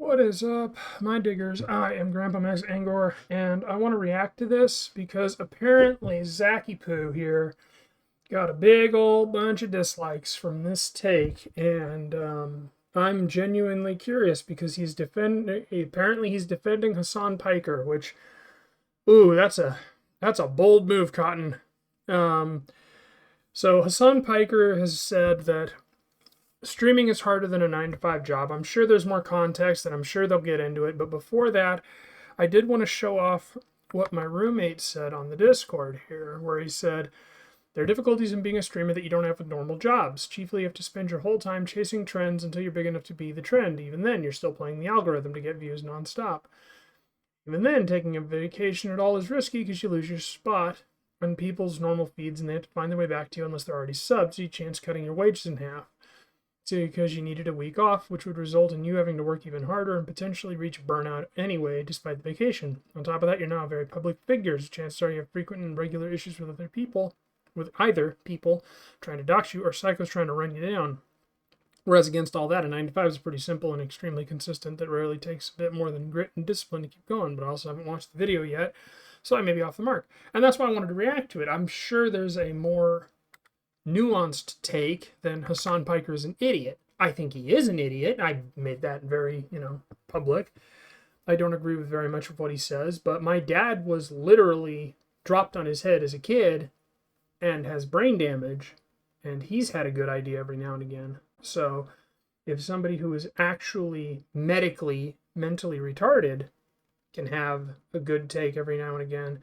What is up, my diggers? I am Grandpa Max Angor, and I want to react to this because apparently Zacky Poo here got a big old bunch of dislikes from this take, and I'm genuinely curious because apparently he's defending Hasan Piker, which, ooh, that's a bold move, Cotton. So Hasan Piker has said that streaming is harder than a 9-to-5 job. I'm sure there's more context, and I'm sure they'll get into it. But before that, I did want to show off what my roommate said on the Discord here, where he said, there are difficulties in being a streamer that you don't have with normal jobs. Chiefly, you have to spend your whole time chasing trends until you're big enough to be the trend. Even then, you're still playing the algorithm to get views nonstop. Even then, taking a vacation at all is risky because you lose your spot on people's normal feeds, and they have to find their way back to you unless they're already subs, so you chance cutting your wages in half. Because you needed a week off, which would result in you having to work even harder and potentially reach burnout anyway, despite the vacation. On top of that, you're now a very public figure, so chances are you have frequent and regular issues with either people trying to dox you or psychos trying to run you down. Whereas against all that, a 9-to-5 is pretty simple and extremely consistent that rarely takes a bit more than grit and discipline to keep going, but I also haven't watched the video yet, so I may be off the mark. And that's why I wanted to react to it. I'm sure there's a more nuanced take than Hasan Piker is an idiot. I think he is an idiot. I made that very, public. I don't agree with very much of what he says, but my dad was literally dropped on his head as a kid and has brain damage, and he's had a good idea every now and again. So if somebody who is actually mentally retarded can have a good take every now and again,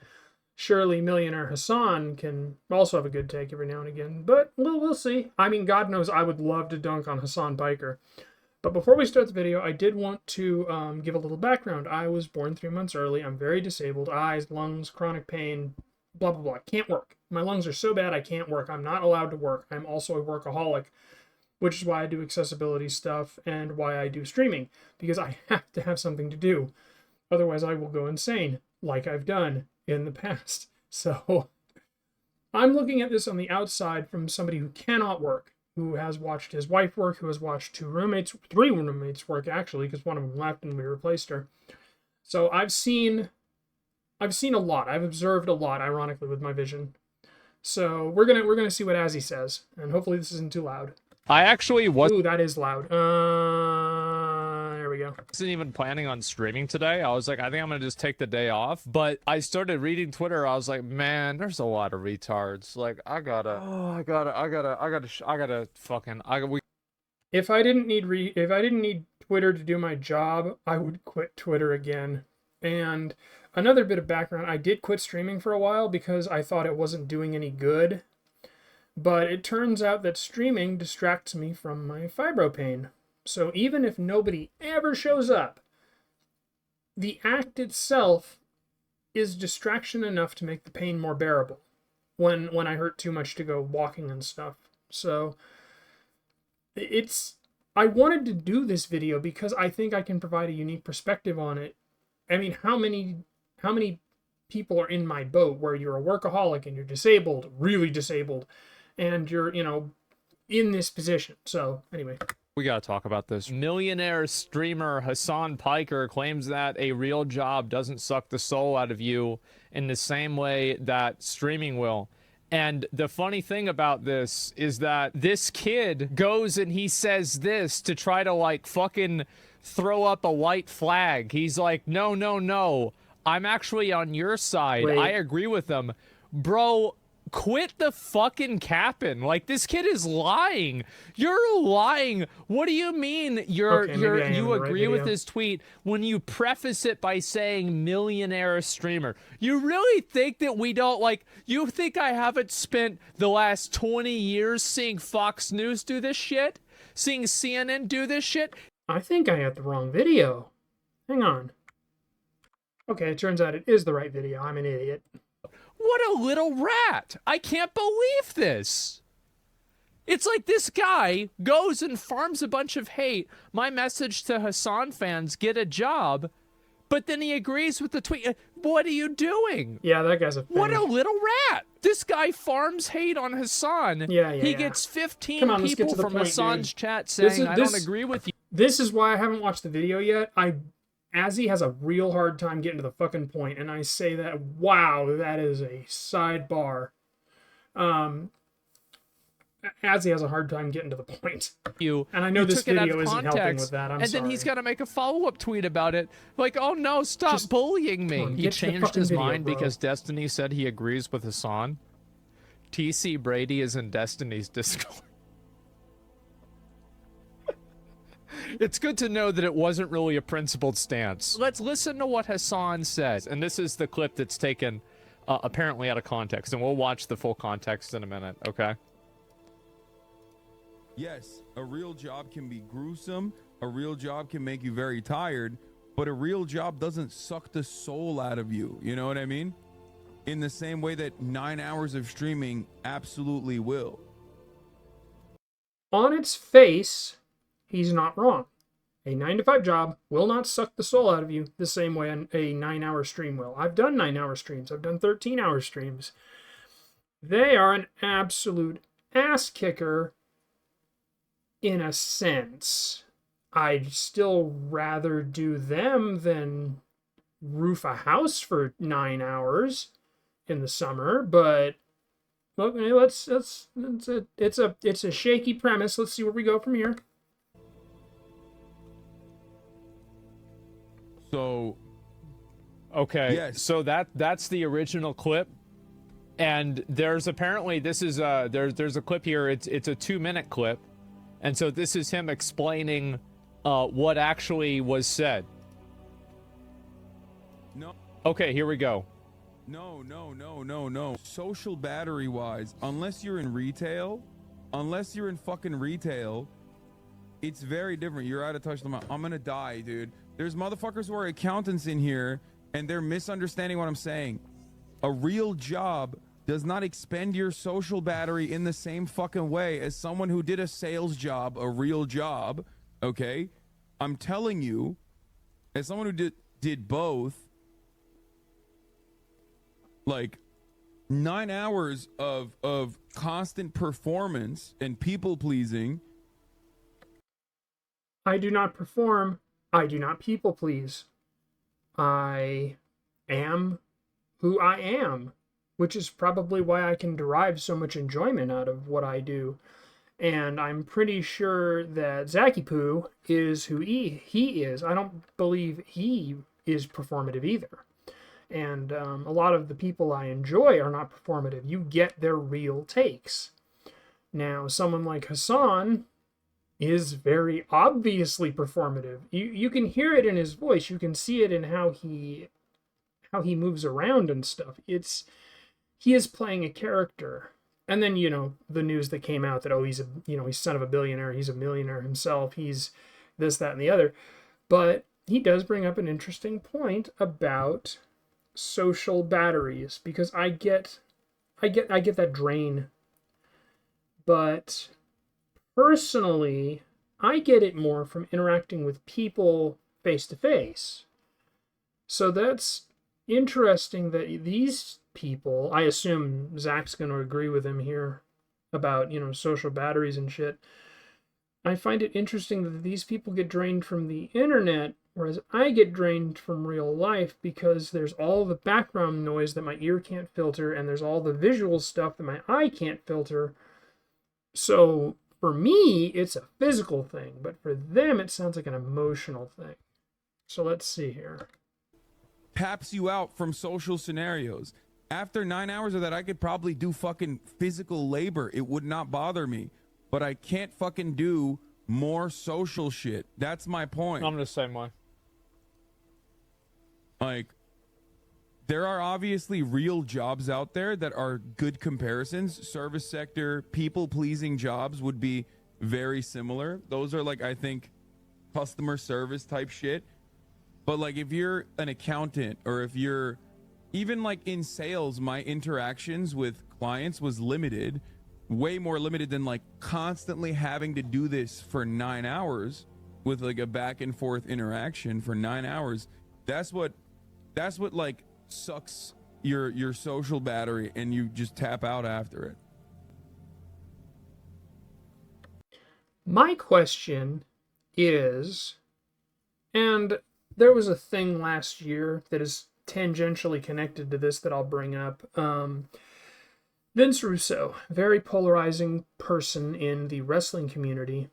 surely Millionaire Hasan can also have a good take every now and again, but we'll see. I mean, God knows I would love to dunk on Hasan Piker. But before we start the video, I did want to give a little background. I was born 3 months early. I'm very disabled. Eyes, lungs, chronic pain, blah, blah, blah. Can't work. My lungs are so bad I can't work. I'm not allowed to work. I'm also a workaholic, which is why I do accessibility stuff and why I do streaming, because I have to have something to do. Otherwise, I will go insane, like I've done in the past. So I'm looking at this on the outside from somebody who cannot work, who has watched his wife work, who has watched three roommates work actually, because one of them left and we replaced her. So I've seen a lot. I've observed a lot, ironically, with my vision. So we're gonna see what Azzy says, and hopefully this isn't too loud. I actually wasn't. Ooh, that is loud. There we go. Wasn't even planning on streaming today. I was like, I think I'm gonna just take the day off. But I started reading Twitter. I was like, man, there's a lot of retards. Like, If I didn't need Twitter to do my job, I would quit Twitter again. And another bit of background, I did quit streaming for a while because I thought it wasn't doing any good. But it turns out that streaming distracts me from my fibro pain. So even if nobody ever shows up, the act itself is distraction enough to make the pain more bearable when I hurt too much to go walking and stuff. So I wanted to do this video because I think I can provide a unique perspective on it. I mean, how many people are in my boat where you're a workaholic and you're disabled, really disabled, and you're, in this position? So anyway, we gotta talk about this. Millionaire streamer Hasan Piker claims that a real job doesn't suck the soul out of you in the same way that streaming will. And the funny thing about this is that this kid goes and he says this to try to like fucking throw up a white flag. He's like, no, I'm actually on your side. Wait. I agree with them. Bro, quit the fucking capping. Like, this kid is lying. You're lying. What do you mean you agree with his tweet when you preface it by saying millionaire streamer? You really think that we don't, like, you think I haven't spent the last 20 years seeing Fox News do this shit? Seeing CNN do this shit? I think I had the wrong video. Hang on. Okay, it turns out it is the right video. I'm an idiot. What a little rat. I can't believe this. It's like this guy goes and farms a bunch of hate. My message to Hasan fans, get a job. But then he agrees with the tweet. What are you doing? Yeah, that guy's a fan. What a little rat. This guy farms hate on Hasan. Yeah. He gets 15 people from Hasan's chat saying, I don't agree with you. This is why I haven't watched the video yet. Azzy has a real hard time getting to the fucking point, and I say that, wow, that is a sidebar. Azzy has a hard time getting to the point. And I know this video isn't helping with that. I'm sorry. And then he's got to make a follow-up tweet about it. Like, oh no, stop bullying me. He changed his mind because Destiny said he agrees with Hasan. TC Brady is in Destiny's Discord. It's good to know that it wasn't really a principled stance. Let's listen to what Hasan says. And this is the clip that's taken apparently out of context. And we'll watch the full context in a minute, okay? Yes, a real job can be gruesome. A real job can make you very tired. But a real job doesn't suck the soul out of you. You know what I mean? In the same way that 9 hours of streaming absolutely will. On its face, he's not wrong. A 9-to-5 job will not suck the soul out of you the same way a 9-hour stream will. I've done 9-hour streams. I've done 13-hour streams. They are an absolute ass kicker in a sense. I'd still rather do them than roof a house for 9 hours in the summer, but okay, it's a shaky premise. Let's see where we go from here. So, okay, yes. So that's the original clip, and there's apparently there's a clip here. It's a 2-minute clip, and so this is him explaining what actually was said. No. Okay, here we go. No. Social battery wise, unless you're in retail, it's very different. You're out of touch. I'm gonna die, dude. There's motherfuckers who are accountants in here, and they're misunderstanding what I'm saying. A real job does not expend your social battery in the same fucking way as someone who did a sales job, a real job, okay? I'm telling you, as someone who did both, like 9 hours of constant performance and people pleasing. I do not perform. I do not people please. I am who I am, which is probably why I can derive so much enjoyment out of what I do. And I'm pretty sure that Zacky Poo is who he is. I don't believe he is performative either. And a lot of the people I enjoy are not performative. You get their real takes. Now, someone like Hasan is very obviously performative. You can hear it in his voice. You can see it in how he moves around and stuff. He is playing a character. And then, the news that came out that, he's son of a billionaire. He's a millionaire himself. He's this, that, and the other. But he does bring up an interesting point about social batteries, because I get that drain, but personally I get it more from interacting with people face to face. So that's interesting that these people, I assume Zack's going to agree with him here about social batteries and shit. I find it interesting that these people get drained from the internet, whereas I get drained from real life, because there's all the background noise that my ear can't filter, and there's all the visual stuff that my eye can't filter. So for me, it's a physical thing, but for them, it sounds like an emotional thing. So let's see here. Taps you out from social scenarios. After 9 hours of that, I could probably do fucking physical labor. It would not bother me. But I can't fucking do more social shit. That's my point. I'm the same way. Like, there are obviously real jobs out there that are good comparisons. Service sector, people-pleasing jobs would be very similar. Those are, like, I think, customer service type shit. But, like, if you're an accountant, or if you're even, like, in sales, my interactions with clients was limited. Way more limited than, like, constantly having to do this for 9 hours with, like, a back and forth interaction for 9 hours. That's what like sucks your social battery, and you just tap out after it. My question is, and there was a thing last year that is tangentially connected to this that I'll bring up. Vince Russo, very polarizing person in the wrestling community.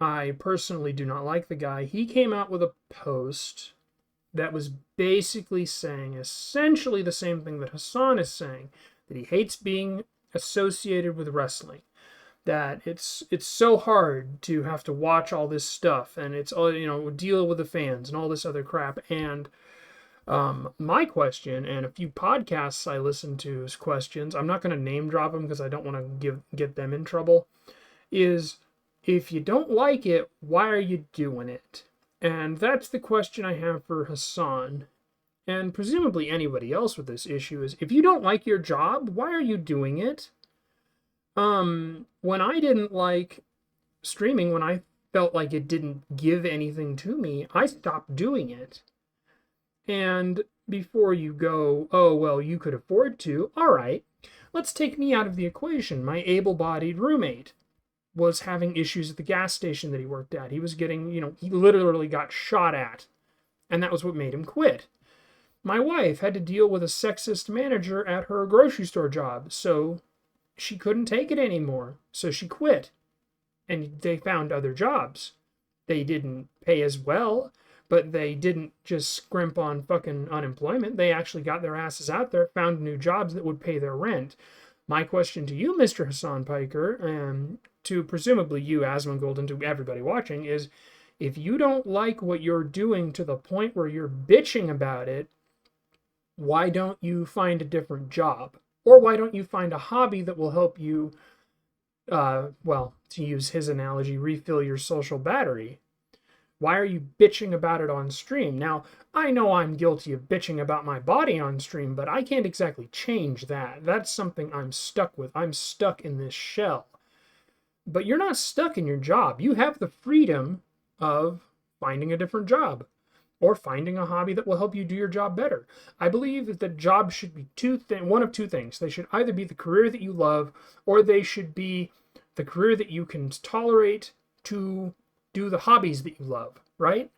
I personally do not like the guy. He came out with a post that was basically saying essentially the same thing that Hasan is saying, that he hates being associated with wrestling, that it's so hard to have to watch all this stuff, and it's all, deal with the fans and all this other crap. And my question, and a few podcasts I listened to's questions, I'm not going to name drop them because I don't want to get them in trouble, is if you don't like it, why are you doing it? And that's the question I have for Hasan, and presumably anybody else with this issue, is if you don't like your job, why are you doing it? When I didn't like streaming, when I felt like it didn't give anything to me, I stopped doing it. And before you go, oh, well, you could afford to, all right, let's take me out of the equation. My able-bodied roommate was having issues at the gas station that he worked at. He was getting, he literally got shot at, and that was what made him quit. My wife had to deal with a sexist manager at her grocery store job, so she couldn't take it anymore, so she quit. And they found other jobs. They didn't pay as well, but they didn't just scrimp on fucking unemployment. They actually got their asses out there, found new jobs that would pay their rent. My question to you, Mr. Hasan Piker, and to presumably you, Asmongold, and to everybody watching, is if you don't like what you're doing to the point where you're bitching about it, why don't you find a different job? Or why don't you find a hobby that will help you, to use his analogy, refill your social battery? Why are you bitching about it on stream? Now, I know I'm guilty of bitching about my body on stream, but I can't exactly change that. That's something I'm stuck with. I'm stuck in this shell. But you're not stuck in your job. You have the freedom of finding a different job or finding a hobby that will help you do your job better. I believe that the job should be one of two things. They should either be the career that you love, or they should be the career that you can tolerate to do the hobbies that you love, right?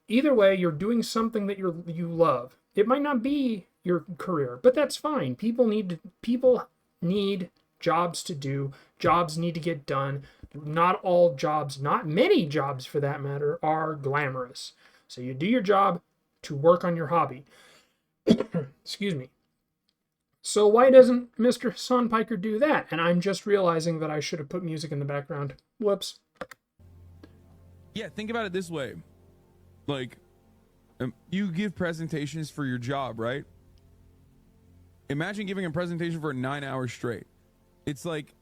Either way, you're doing something that you love. It might not be your career, but that's fine. People need jobs to do. Jobs need to get done. Not all jobs, not many jobs for that matter, are glamorous. So you do your job to work on your hobby. Excuse me. So why doesn't Mr. Hasan Piker do that? And I'm just realizing that I should have put music in the background. Whoops. Yeah, think about it this way. Like, you give presentations for your job, right? Imagine giving a presentation for 9 hours straight. It's like,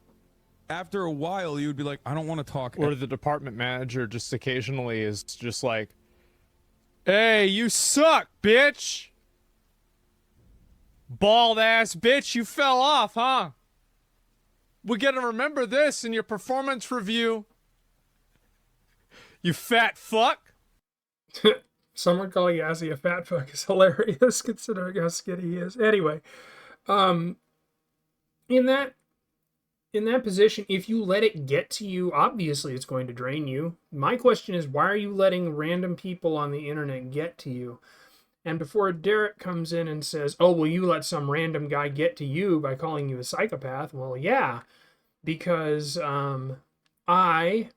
after a while, you would be like, I don't want to talk. Or the department manager just occasionally is just like, hey, you suck, bitch. Bald ass bitch, you fell off, huh? We're gonna remember this in your performance review. You fat fuck. Someone calling Yazzie a fat fuck is hilarious considering how skinny he is. Anyway, in that position, if you let it get to you, obviously it's going to drain you. My question is, why are you letting random people on the internet get to you? And before Derek comes in and says, oh, well, you let some random guy get to you by calling you a psychopath. Well, yeah, because I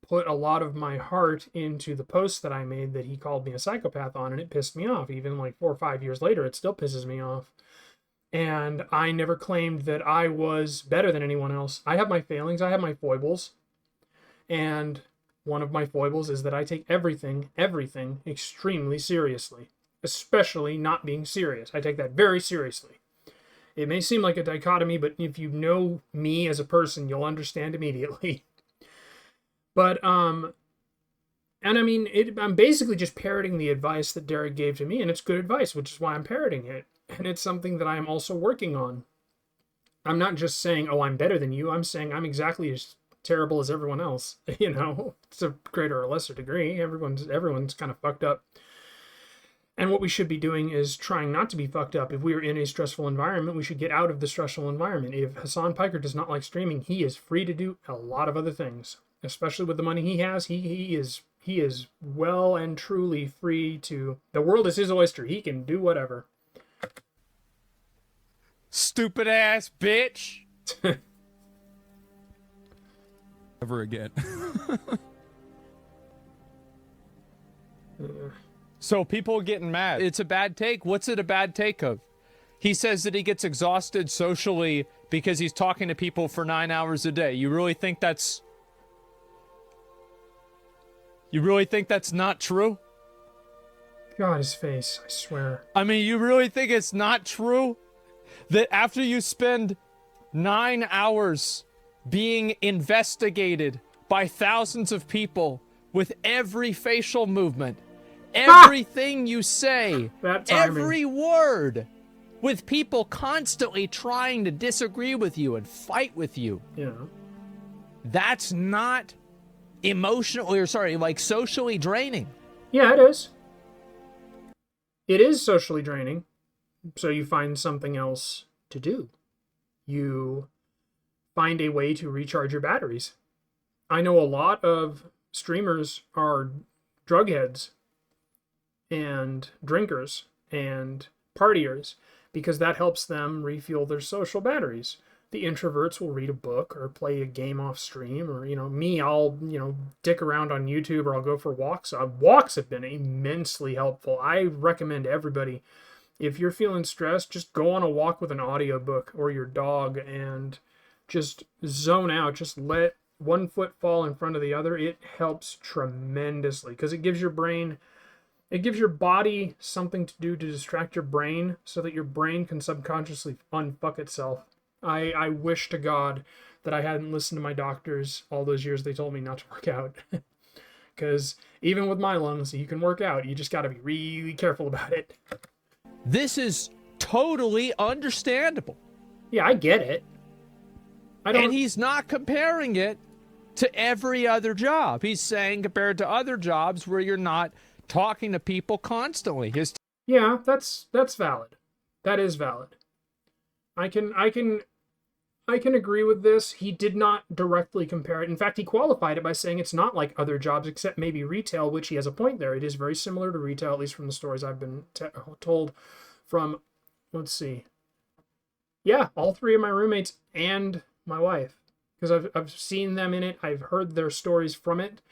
put a lot of my heart into the post that I made that he called me a psychopath on, and it pissed me off. Even like 4 or 5 years later, it still pisses me off. And I never claimed that I was better than anyone else. I have my failings. I have my foibles. And one of my foibles is that I take everything extremely seriously, especially not being serious. I take that very seriously. It may seem like a dichotomy, but if you know me as a person, you'll understand immediately. But, and I mean, I'm basically just parroting the advice that Derek gave to me, and it's good advice, which is why I'm parroting it. And it's something that I'm also working on. I'm not just saying, oh, I'm better than you. I'm saying I'm exactly as terrible as everyone else, to a greater or lesser degree. Everyone's kind of fucked up. And what we should be doing is trying not to be fucked up. If we are in a stressful environment, we should get out of the stressful environment. If Hasan Piker does not like streaming, he is free to do a lot of other things. Especially with the money he has, he He is well and truly free to... The world is his oyster. He can do whatever. Stupid ass bitch. Ever again. So people getting mad. It's a bad take. What's it a bad take of? He says that he gets exhausted socially because he's talking to people for 9 hours a day. You really think that's... You really think that's not true? God, his face, I swear. I mean, you really think it's not true? That after you spend 9 hours being investigated by thousands of people with every facial movement, everything you say, every word, with people constantly trying to disagree with you and fight with you. Yeah. That's not emotionally, or sorry, like socially draining. Yeah, it is. It is socially draining. So you find something else to do. You find a way to recharge your batteries. I know a lot of streamers are drug heads and drinkers and partiers because that helps them refuel their social batteries. The introverts will read a book or play a game off stream, or, me, I'll, dick around on YouTube, or I'll go for walks. Walks have been immensely helpful. I recommend everybody, if you're feeling stressed, just go on a walk with an audiobook or your dog and just zone out. Just let one foot fall in front of the other. It helps tremendously because it gives your body something to do to distract your brain so that your brain can subconsciously unfuck itself. I wish to God that I hadn't listened to my doctors all those years they told me not to work out. Because even with my lungs, you can work out. You just got to be really careful about it. This is totally understandable. Yeah, I get it. And he's not comparing it to every other job. He's saying compared to other jobs where you're not talking to people constantly. Yeah, that's valid. That is valid. I can agree with this. He did not directly compare it. In fact, he qualified it by saying it's not like other jobs except maybe retail, which he has a point there. It is very similar to retail, at least from the stories I've been told from, let's see. Yeah, all three of my roommates and my wife, because I've seen them in it. I've heard their stories from it.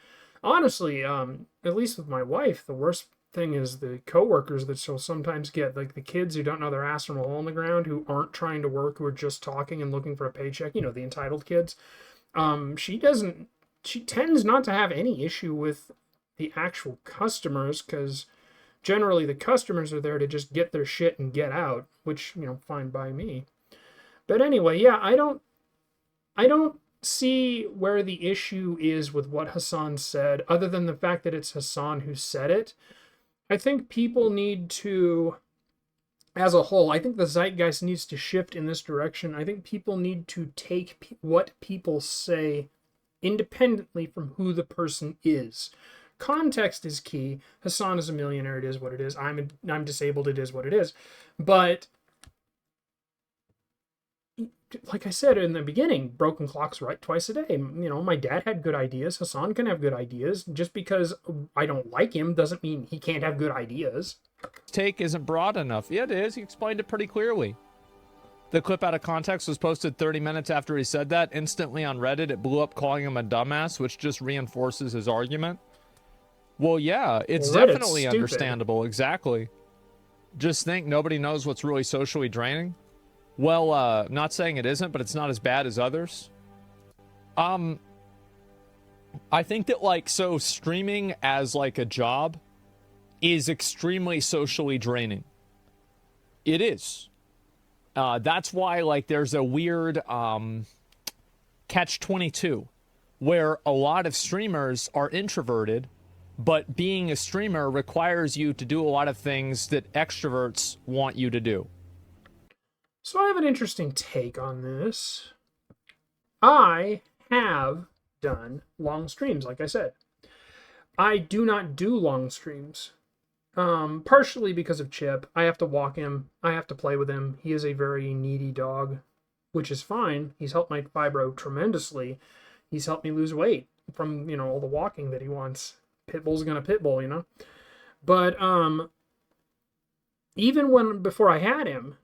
Honestly, at least with my wife, the worst thing is the coworkers that she'll sometimes get, like the kids who don't know their ass from a hole in the ground, who aren't trying to work, who are just talking and looking for a paycheck, the entitled kids. She tends not to have any issue with the actual customers, because generally the customers are there to just get their shit and get out, which, fine by me. But anyway, yeah, I don't see where the issue is with what Hasan said, other than the fact that it's Hasan who said it. I think people need to, as a whole, I think the zeitgeist needs to shift in this direction. I think people need to take what people say independently from who the person is. Context is key. Hasan is a millionaire. It is what it is. I'm disabled. It is what it is. But like I said in the beginning, broken clocks right twice a day. My dad had good ideas. Hasan can have good ideas. Just because I don't like him doesn't mean he can't have good ideas. Take isn't broad enough. Yeah, it is. He explained it pretty clearly. The clip out of context was posted 30 minutes after he said that. Instantly on Reddit, it blew up calling him a dumbass, which just reinforces his argument. Well, yeah, it's definitely understandable. Exactly. Just think nobody knows what's really socially draining. Well, not saying it isn't, but it's not as bad as others. I think that, so streaming as, a job is extremely socially draining. It is. That's why, there's a weird, catch-22, where a lot of streamers are introverted, but being a streamer requires you to do a lot of things that extroverts want you to do. So I have an interesting take on this. I have done long streams, like I said. I do not do long streams. Partially because of Chip. I have to walk him. I have to play with him. He is a very needy dog, which is fine. He's helped my fibro tremendously. He's helped me lose weight from, all the walking that he wants. Pitbull's gonna pitbull, you know. But even before I had him,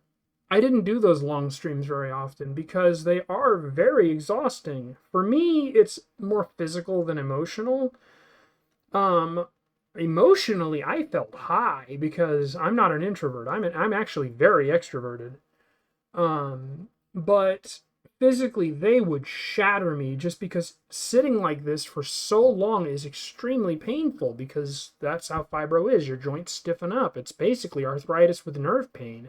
I didn't do those long streams very often because they are very exhausting. For me, it's more physical than emotional. Emotionally, I felt high because I'm not an introvert. I'm actually very extroverted. But physically, they would shatter me just because sitting like this for so long is extremely painful because that's how fibro is. Your joints stiffen up. It's basically arthritis with nerve pain.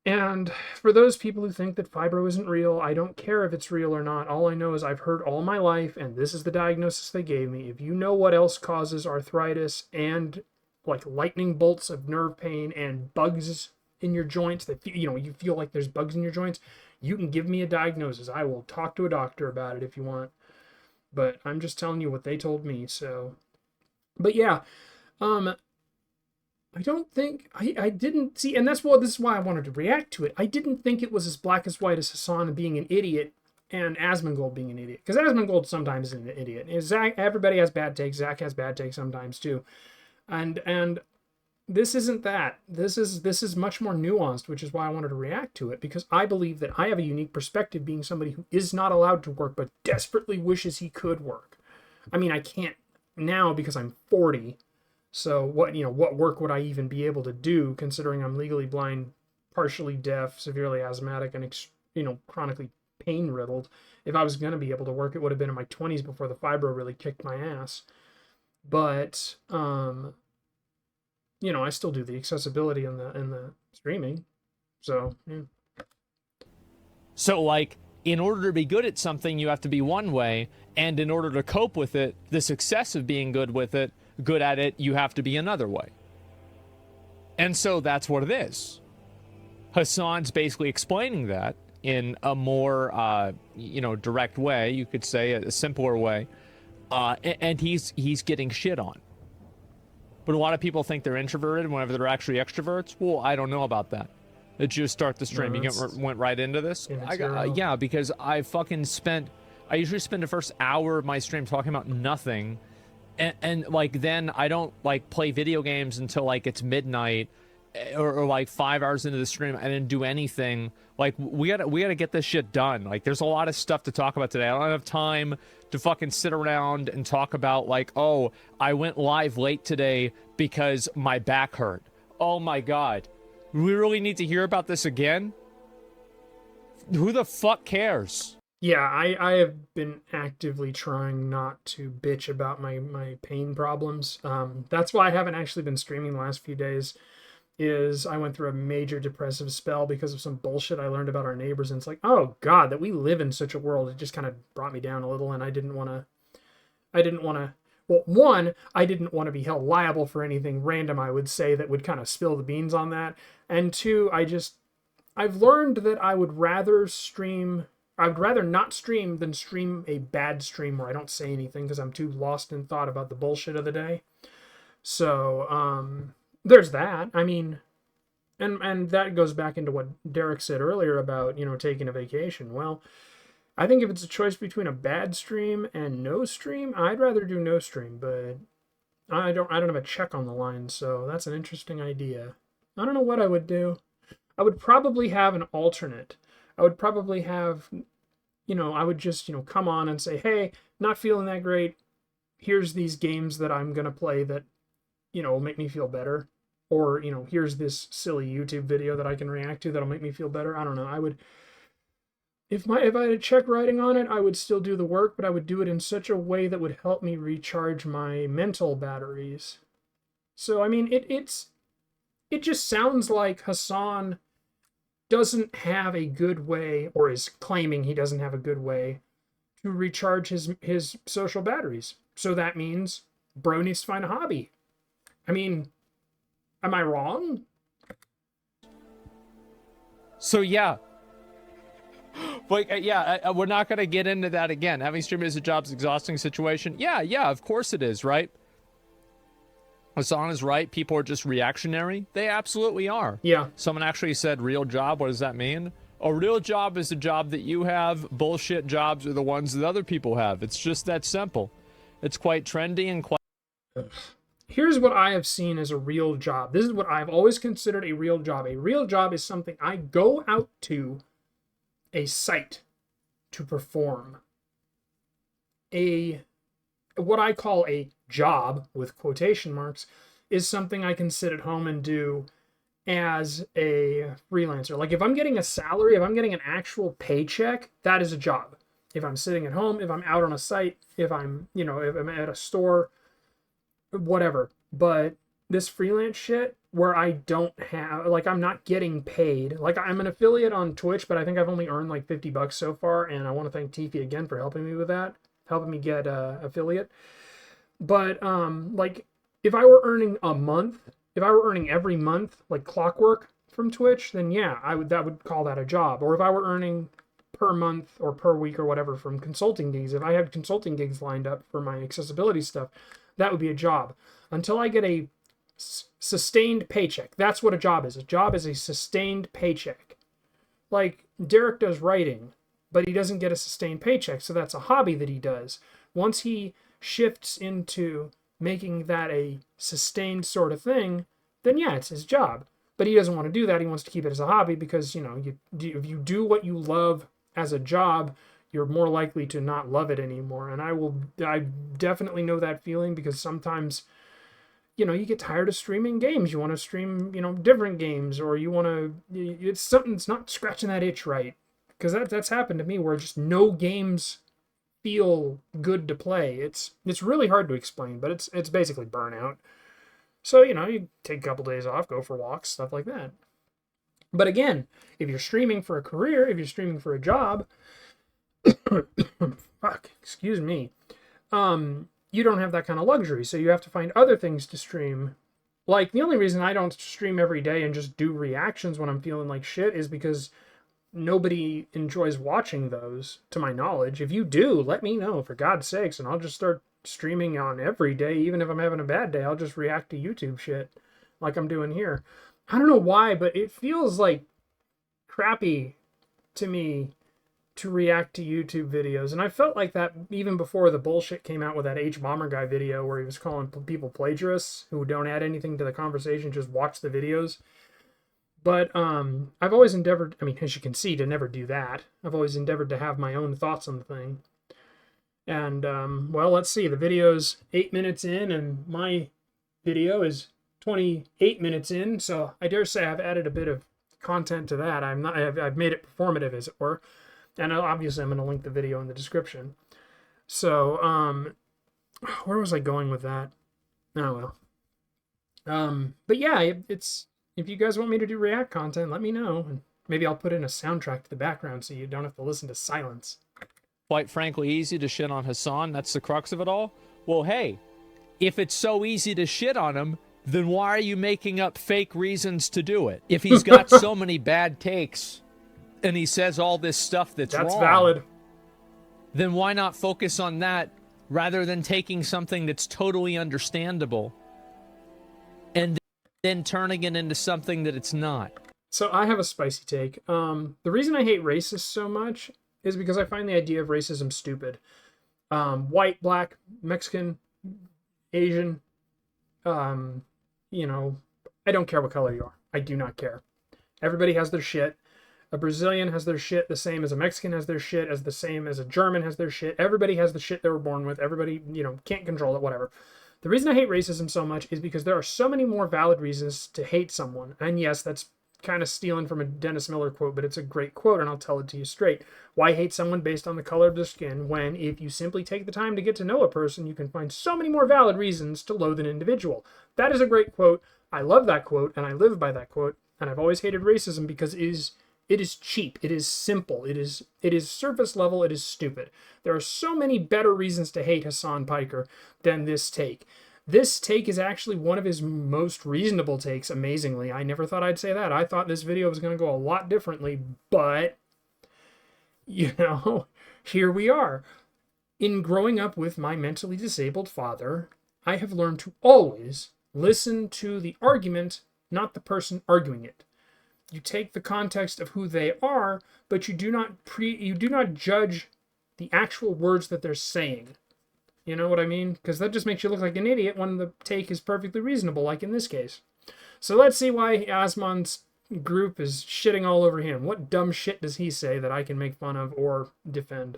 And for those people who think that fibro isn't real, I don't care if it's real or not. All I know is I've heard all my life, and this is the diagnosis they gave me. If you know what else causes arthritis and like lightning bolts of nerve pain and bugs in your joints that, you know, you feel like there's bugs in your joints, you can give me a diagnosis. I will talk to a doctor about it if you want. But I'm just telling you what they told me. So, but yeah, I don't think I didn't see, and this is why I wanted to react to it. I didn't think it was as black as white as Hasan being an idiot and Asmongold being an idiot, because Asmongold sometimes is an idiot. And Zack, everybody has bad takes. Zack has bad takes sometimes too, and this isn't that. This is much more nuanced, which is why I wanted to react to it, because I believe that I have a unique perspective, being somebody who is not allowed to work but desperately wishes he could work. I mean, I can't now because I'm 40. So what work would I even be able to do, considering I'm legally blind, partially deaf, severely asthmatic, and chronically pain riddled? If I was going to be able to work, it would have been in my 20s before the fibro really kicked my ass. But I still do the accessibility and the streaming. So yeah. So like, in order to be good at something, you have to be one way, and in order to cope with it, the success of being good at it, you have to be another way. And so that's what it is. Hasan's basically explaining that in a more, direct way, you could say, a simpler way, and he's getting shit on. But a lot of people think they're introverted whenever they're actually extroverts. Well, I don't know about that. Did you start the stream? You went right into this? Yeah, because I usually spend the first hour of my stream talking about nothing. And like, then I don't like play video games until like it's midnight or like 5 hours into the stream. I didn't do anything. Like, we gotta get this shit done. Like, there's a lot of stuff to talk about today. I don't have time to fucking sit around and talk about like, oh, I went live late today because my back hurt. Oh my God. We really need to hear about this again? Who the fuck cares? Yeah, I have been actively trying not to bitch about my pain problems. That's why I haven't actually been streaming the last few days, is I went through a major depressive spell because of some bullshit I learned about our neighbors. And it's like, oh God, that we live in such a world. It just kind of brought me down a little, and I didn't want to, well, one, I didn't want to be held liable for anything random I would say that would kind of spill the beans on that. And two, I've learned that I would rather not stream than stream a bad stream where I don't say anything because I'm too lost in thought about the bullshit of the day. So, there's that. I mean, and that goes back into what Derek said earlier about, taking a vacation. Well, I think if it's a choice between a bad stream and no stream, I'd rather do no stream, but I don't have a check on the line, so that's an interesting idea. I don't know what I would do. I would probably have an alternate. I would probably have, I would just, come on and say, hey, not feeling that great. Here's these games that I'm going to play that, will make me feel better. Or, here's this silly YouTube video that I can react to that'll make me feel better. I don't know. I would, if I had a check writing on it, I would still do the work, but I would do it in such a way that would help me recharge my mental batteries. So, I mean, it just sounds like Hasan doesn't have a good way, or is claiming he doesn't have a good way to recharge his social batteries. So that means bro needs to find a hobby. I mean, am I wrong? So yeah. Like, we're not going to get into that again. Having streaming as a job's an exhausting situation. Yeah, of course it is, right? Hasan is right. People are just reactionary. They absolutely are. Yeah. Someone actually said real job. What does that mean? A real job is a job that you have. Bullshit jobs are the ones that other people have. It's just that simple. It's quite trendy and quite... Here's what I have seen as a real job. This is what I've always considered a real job. A real job is something I go out to a site to perform. What I call a job, with quotation marks, is something I can sit at home and do as a freelancer. Like if I'm getting a salary, if I'm getting an actual paycheck, that is a job. If I'm sitting at home, if I'm out on a site, if I'm at a store, whatever. But this freelance shit where I don't have, like, I'm not getting paid. Like, I'm an affiliate on Twitch, but I think I've only earned like $50 so far, and I want to thank Tiffy again for helping me with that, helping me get affiliate. But like if I were earning every month like clockwork from Twitch, then yeah, that would call that a job. Or if I were earning per month or per week or whatever from consulting gigs, if I had consulting gigs lined up for my accessibility stuff, that would be a job. Until I get a sustained paycheck. That's what a job is. A job is a sustained paycheck. Like Derek does writing, but he doesn't get a sustained paycheck, so that's a hobby that he does. Once he shifts into making that a sustained sort of thing, then yeah, it's his job. But he doesn't want to do that. He wants to keep it as a hobby because, if you do what you love as a job, you're more likely to not love it anymore. And I definitely know that feeling because sometimes, you get tired of streaming games. You want to stream, different games, or you want to, it's something that's not scratching that itch right. Because that's happened to me where just no games feel good to play. It's really hard to explain, but it's basically burnout. So, you take a couple days off, go for walks, stuff like that. But again, if you're streaming for a career, if you're streaming for a job, excuse me, you don't have that kind of luxury. So you have to find other things to stream. Like, the only reason I don't stream every day and just do reactions when I'm feeling like shit is because nobody enjoys watching those, to my knowledge. If you do, let me know, for God's sakes, and I'll just start streaming on every day. Even if I'm having a bad day, I'll just react to YouTube shit like I'm doing here. I don't know why, but it feels like crappy to me to react to YouTube videos. And I felt like that even before the bullshit came out with that H Bomber guy video where he was calling people plagiarists who don't add anything to the conversation, just watch the videos. But I've always endeavored, as you can see, to never do that. I've always endeavored to have my own thoughts on the thing. And, well, let's see. The video's 8 minutes in, and my video is 28 minutes in. So I dare say I've added a bit of content to that. I've made it performative, as it were. And obviously I'm going to link the video in the description. So, where was I going with that? Oh, well. But yeah, it's... If you guys want me to do React content, let me know. And maybe I'll put in a soundtrack to the background so you don't have to listen to silence. Quite frankly, easy to shit on Hasan. That's the crux of it all. Well, hey, if it's so easy to shit on him, then why are you making up fake reasons to do it? If he's got so many bad takes and he says all this stuff that's wrong, valid. Then why not focus on that rather than taking something that's totally understandable and then turning it into something that it's not? So I have a spicy take. The reason I hate racists so much is because I find the idea of racism stupid. White, black, Mexican, Asian, I don't care what color you are. I do not care. Everybody has their shit. A Brazilian has their shit the same as a Mexican has their shit, as the same as a German has their shit. Everybody has the shit they were born with. Everybody, can't control it, whatever. The reason I hate racism so much is because there are so many more valid reasons to hate someone. And yes, that's kind of stealing from a Dennis Miller quote, but it's a great quote, and I'll tell it to you straight. Why hate someone based on the color of their skin when, if you simply take the time to get to know a person, you can find so many more valid reasons to loathe an individual? That is a great quote. I love that quote, and I live by that quote. And I've always hated racism because it is cheap. It is simple. It is surface level. It is stupid. There are so many better reasons to hate Hasan Piker than this take. This take is actually one of his most reasonable takes, amazingly. I never thought I'd say that. I thought this video was going to go a lot differently, but, here we are. In growing up with my mentally disabled father, I have learned to always listen to the argument, not the person arguing it. You take the context of who they are, but you do not judge the actual words that they're saying. You know what I mean? Because that just makes you look like an idiot when the take is perfectly reasonable, like in this case. So let's see why Asmon's group is shitting all over him. What dumb shit does he say that I can make fun of or defend?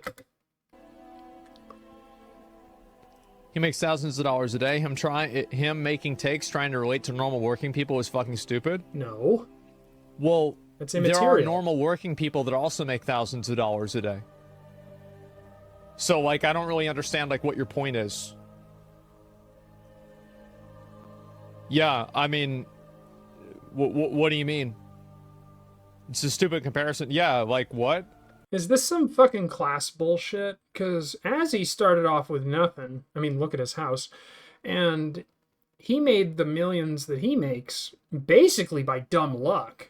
He makes thousands of dollars a day. Him making takes trying to relate to normal working people is fucking stupid. No. Well, That's there immaterial. are normal working people that also make thousands of dollars a day. So, like, I don't really understand, like, what your point is. Yeah, I mean, what do you mean? It's a stupid comparison. Yeah, like, what? Is this some fucking class bullshit? Because as he started off with nothing, I mean, look at his house, and he made the millions that he makes basically by dumb luck.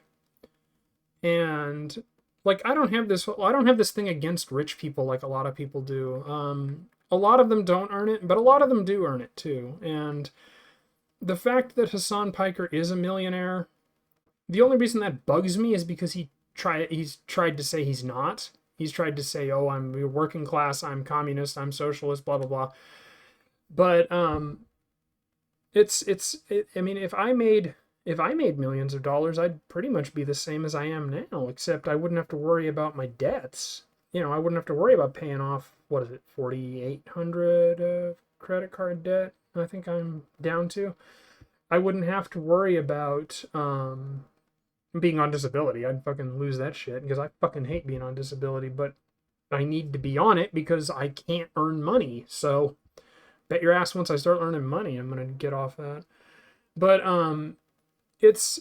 And like, I don't have this thing against rich people like a lot of people do. A lot of them don't earn it, but a lot of them do earn it too. And the fact that Hasan Piker is a millionaire, the only reason that bugs me is because he's tried to say he's not. He's tried to say, "Oh, I'm working class, I'm communist, I'm socialist, blah blah blah." But I mean, if I made millions of dollars, I'd pretty much be the same as I am now, except I wouldn't have to worry about my debts. You know, I wouldn't have to worry about paying off, what is it, 4,800 credit card debt, I think I'm down to. I wouldn't have to worry about being on disability. I'd fucking lose that shit because I fucking hate being on disability, but I need to be on it because I can't earn money. So bet your ass once I start earning money, I'm going to get off that. But it's,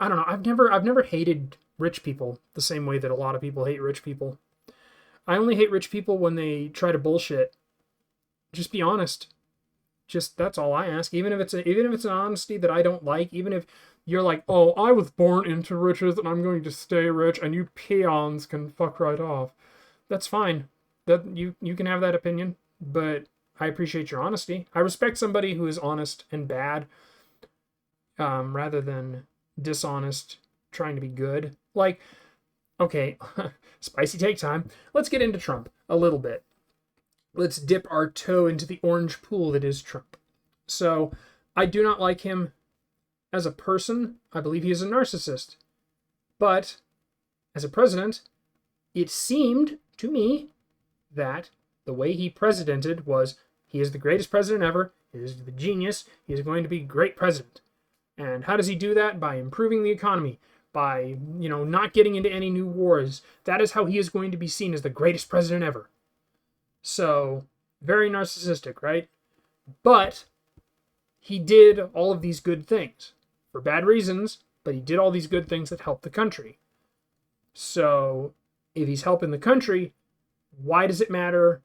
I don't know. I've never hated rich people the same way that a lot of people hate rich people. I only hate rich people when they try to bullshit. Just be honest. Just, that's all I ask. Even if it's an honesty that I don't like, even if you're like, "Oh, I was born into riches and I'm going to stay rich and you peons can fuck right off." That's fine. That you can have that opinion, but I appreciate your honesty. I respect somebody who is honest and bad, rather than dishonest, trying to be good. Like, okay, spicy take time. Let's get into Trump a little bit. Let's dip our toe into the orange pool that is Trump. So, I do not like him as a person. I believe he is a narcissist. But, as a president, it seemed to me that the way he presidented was, he is the greatest president ever, he is the genius, he is going to be a great president. And how does he do that? By improving the economy, by, not getting into any new wars. That is how he is going to be seen as the greatest president ever. So, very narcissistic, right? But he did all of these good things for bad reasons, but he did all these good things that helped the country. So, if he's helping the country, why does it matter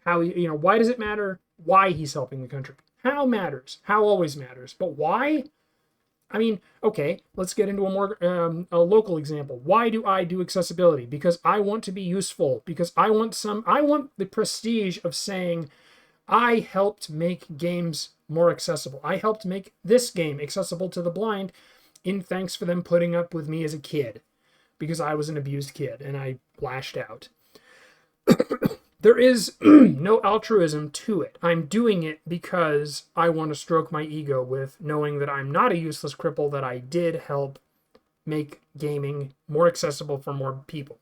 why does it matter why he's helping the country? How matters. How always matters. But why? I mean, okay, let's get into a more a local example. Why do I do accessibility? Because I want to be useful. Because I want the prestige of saying, I helped make games more accessible. I helped make this game accessible to the blind in thanks for them putting up with me as a kid. Because I was an abused kid and I lashed out. There is no altruism to it. I'm doing it because I want to stroke my ego with knowing that I'm not a useless cripple, that I did help make gaming more accessible for more people.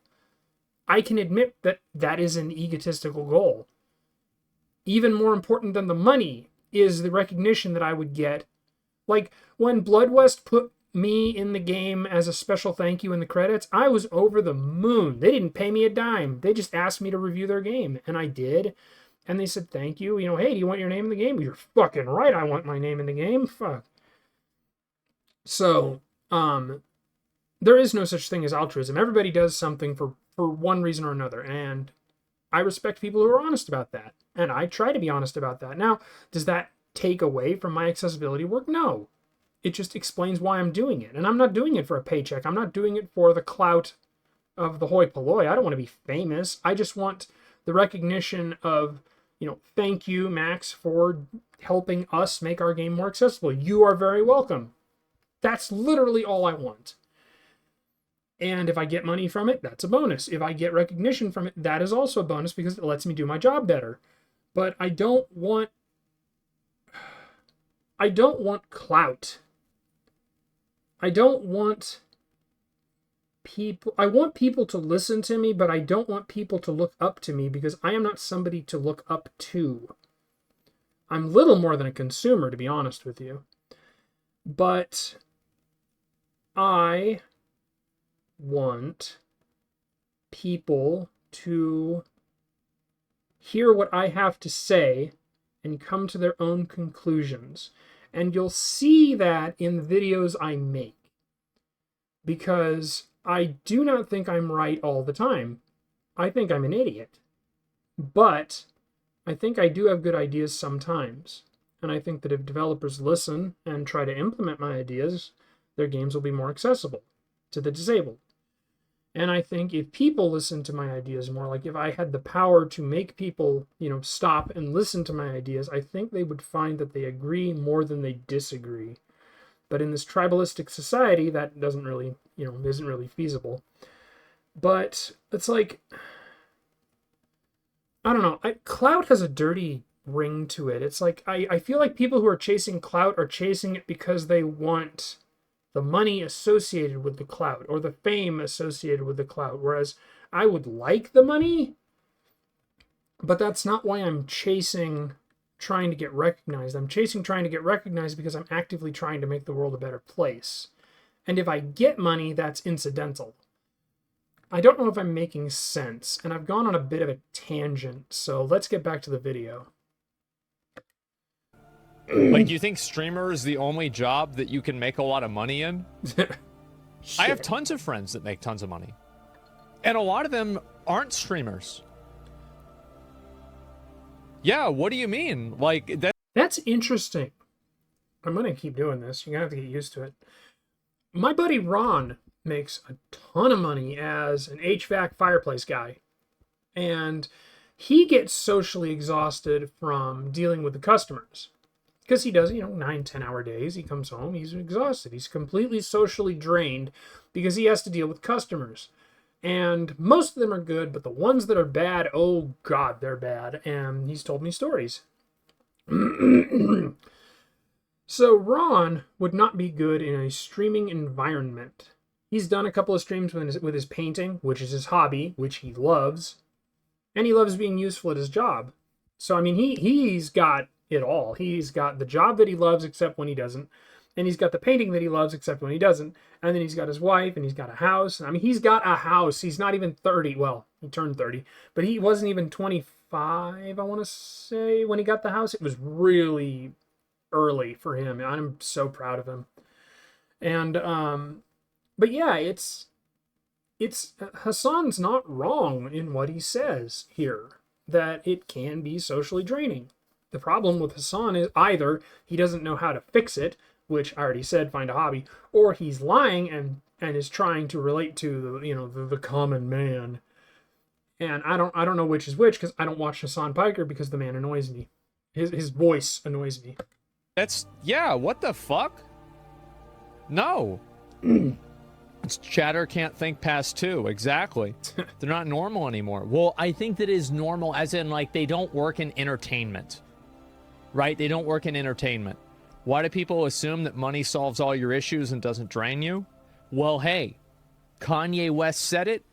I can admit that that is an egotistical goal. Even more important than the money is the recognition that I would get. Like, when Blood West put me in the game as a special thank you in the credits, I was over the moon. They didn't pay me a dime. They just asked me to review their game, and I did. And they said, "Thank you. Hey, do you want your name in the game?" You're fucking right, I want my name in the game. Fuck. So, there is no such thing as altruism. Everybody does something for one reason or another, and I respect people who are honest about that. And I try to be honest about that. Now, does that take away from my accessibility work? No. It just explains why I'm doing it. And I'm not doing it for a paycheck. I'm not doing it for the clout of the hoi polloi. I don't want to be famous. I just want the recognition of, thank you, Max, for helping us make our game more accessible. You are very welcome. That's literally all I want. And if I get money from it, that's a bonus. If I get recognition from it, that is also a bonus because it lets me do my job better. but I don't want clout. I don't want people, I want people to listen to me, but I don't want people to look up to me because I am not somebody to look up to. I'm little more than a consumer, to be honest with you. But I want people to hear what I have to say and come to their own conclusions. And you'll see that in the videos I make. Because I do not think I'm right all the time. I think I'm an idiot. But I think I do have good ideas sometimes. And I think that if developers listen and try to implement my ideas, their games will be more accessible to the disabled. And I think if people listen to my ideas more, like if I had the power to make people, stop and listen to my ideas, I think they would find that they agree more than they disagree. But in this tribalistic society, that doesn't really, isn't really feasible. But it's like, I don't know. Clout has a dirty ring to it. It's like, I feel like people who are chasing clout are chasing it because they want the money associated with the clout or the fame associated with the clout. Whereas I would like the money, but that's not why I'm chasing trying to get recognized. I'm chasing trying to get recognized because I'm actively trying to make the world a better place. And if I get money, that's incidental. I don't know if I'm making sense, and I've gone on a bit of a tangent, so let's get back to the video. Like, do you think streamer is the only job that you can make a lot of money in? I have tons of friends that make tons of money. And a lot of them aren't streamers. Yeah, what do you mean? Like, that's interesting. I'm going to keep doing this. You're going to have to get used to it. My buddy Ron makes a ton of money as an HVAC fireplace guy. And he gets socially exhausted from dealing with the customers. Because he does, 9-10 hour days. He comes home, he's exhausted. He's completely socially drained because he has to deal with customers. And most of them are good, but the ones that are bad, oh God, they're bad. And he's told me stories. So Ron would not be good in a streaming environment. He's done a couple of streams with his painting, which is his hobby, which he loves. And he loves being useful at his job. So, I mean, he's got it all. He's got the job that he loves except when he doesn't. And he's got the painting that he loves except when he doesn't. And then he's got his wife and he's got a house. I mean, he's got a house. He's not even 30. Well, he turned 30. But he wasn't even 25, I want to say, when he got the house. It was really early for him. I'm so proud of him. And, but yeah, it's Hasan's not wrong in what he says here, that it can be socially draining. The problem with Hasan is either he doesn't know how to fix it, which I already said, find a hobby, or he's lying and is trying to relate to the common man. And I don't know which is which because I don't watch Hasan Piker because the man annoys me. His voice annoys me. What the fuck? No. It's chatter can't think past two. Exactly. They're not normal anymore. Well, I think that is normal as in, like, they don't work in entertainment. Right? They don't work in entertainment. Why do people assume that money solves all your issues and doesn't drain you? Well, hey, Kanye West said it.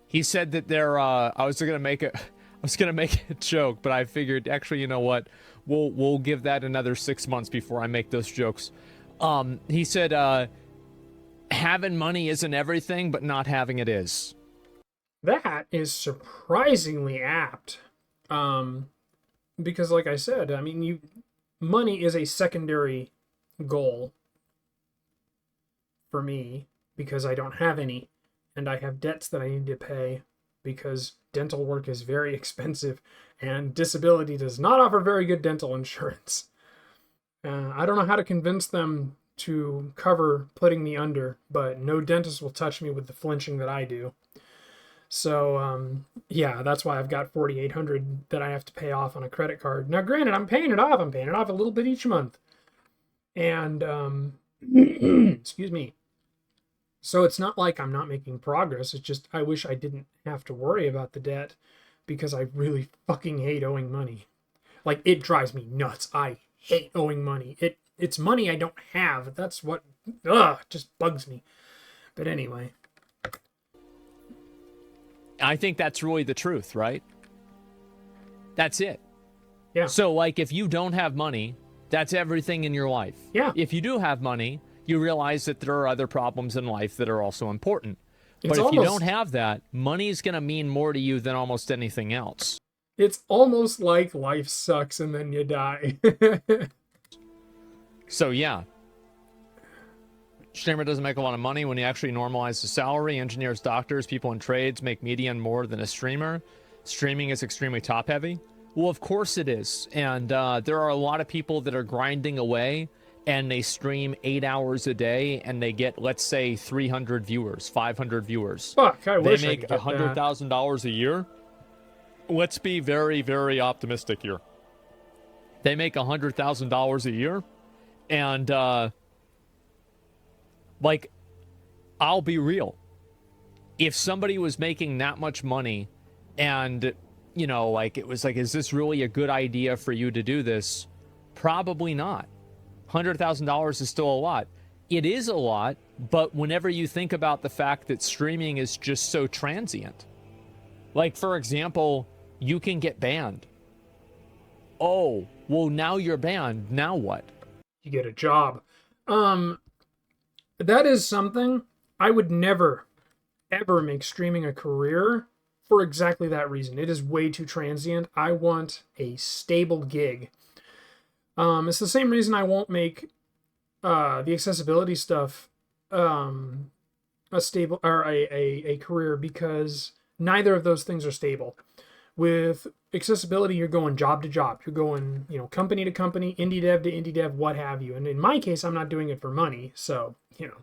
He said that I was gonna make a joke, but I figured, actually, you know what? We'll give that another 6 months before I make those jokes. He said, having money isn't everything, but not having it is. That is surprisingly apt. Because like I said, I mean, money is a secondary goal for me because I don't have any and I have debts that I need to pay because dental work is very expensive and disability does not offer very good dental insurance. I don't know how to convince them to cover putting me under, but no dentist will touch me with the flinching that I do. So, yeah, that's why I've got $4,800 that I have to pay off on a credit card. Now, granted, I'm paying it off. I'm paying it off a little bit each month. And, excuse me. So it's not like I'm not making progress. It's just I wish I didn't have to worry about the debt. because I really fucking hate owing money. Like, it drives me nuts. I hate owing money. It's money I don't have. That's what just bugs me. But anyway. I think that's really the truth, right? That's it. Yeah. So, like, if you don't have money, that's everything in your life. Yeah. If you do have money, you realize that there are other problems in life that are also important. But if you don't have that, money is going to mean more to you than almost anything else. It's almost like life sucks and then you die. So, yeah. Streamer doesn't make a lot of money when you actually normalize the salary. Engineers, doctors, people in trades make median more than a streamer. Streaming is extremely top-heavy. Well, of course it is. And there are a lot of people that are grinding away, and they stream 8 hours a day, and they get, let's say, 300 viewers, 500 viewers. Fuck, I wish they make $100,000 a year. Let's be very, very optimistic here. They make $100,000 a year, and like, I'll be real. If somebody was making that much money, and you know, like, it was like, is this really a good idea for you to do this? Probably not. $100,000 is still a lot. It is a lot, but whenever you think about the fact that streaming is just so transient, like, for example, you can get banned. Oh, well, now you're banned. Now what? You get a job. That is something I would never, ever make streaming a career for exactly that reason. It is way too transient. I want a stable gig. It's the same reason I won't make the accessibility stuff a stable or a career, because neither of those things are stable. With accessibility, you're going job to job. You're going, you know, company to company, indie dev to indie dev, what have you. And in my case, I'm not doing it for money, so, you know.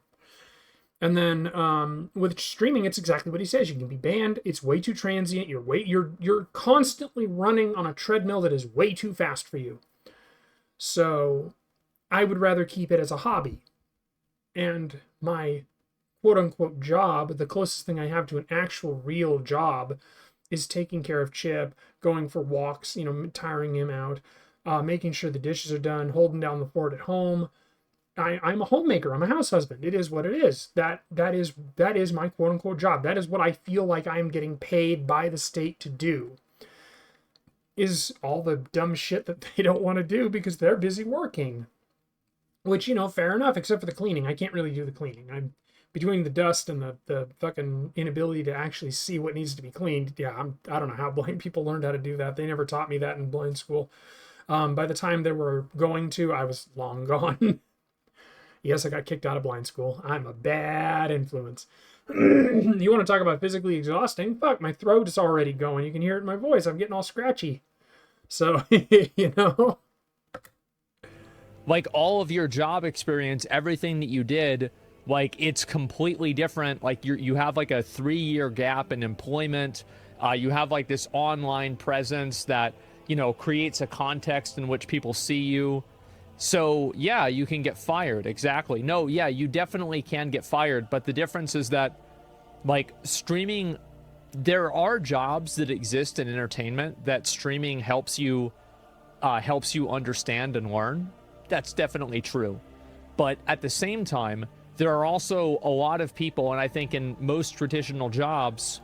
And then with streaming, it's exactly what he says. You can be banned. It's way too transient. You're constantly running on a treadmill that is way too fast for you. So I would rather keep it as a hobby. And my quote-unquote job, the closest thing I have to an actual real job, is taking care of Chip, going for walks, you know, tiring him out, making sure the dishes are done, holding down the fort at home. I'm a homemaker. I'm a house husband. It is what it is. That is my quote-unquote job. That is what I feel like I'm getting paid by the state to do. Is all the dumb shit that they don't want to do because they're busy working. Which, you know, fair enough, except for the cleaning. I can't really do the cleaning. I'm between the dust and the fucking inability to actually see what needs to be cleaned. Yeah, I don't know how blind people learned how to do that. They never taught me that in blind school. By the time they were going to, I was long gone. Yes, I got kicked out of blind school. I'm a bad influence. You want to talk about physically exhausting? Fuck, my throat is already going. You can hear it in my voice. I'm getting all scratchy. So, you know. Like, all of your job experience, everything that you did, like, it's completely different. Like, you have like a 3-year gap in employment. You have like this online presence that, you know, creates a context in which people see you. So, yeah, you can get fired. Exactly. No, yeah, you definitely can get fired. But the difference is that, like, streaming, there are jobs that exist in entertainment that streaming helps you understand and learn. That's definitely true. But at the same time, there are also a lot of people, and I think in most traditional jobs,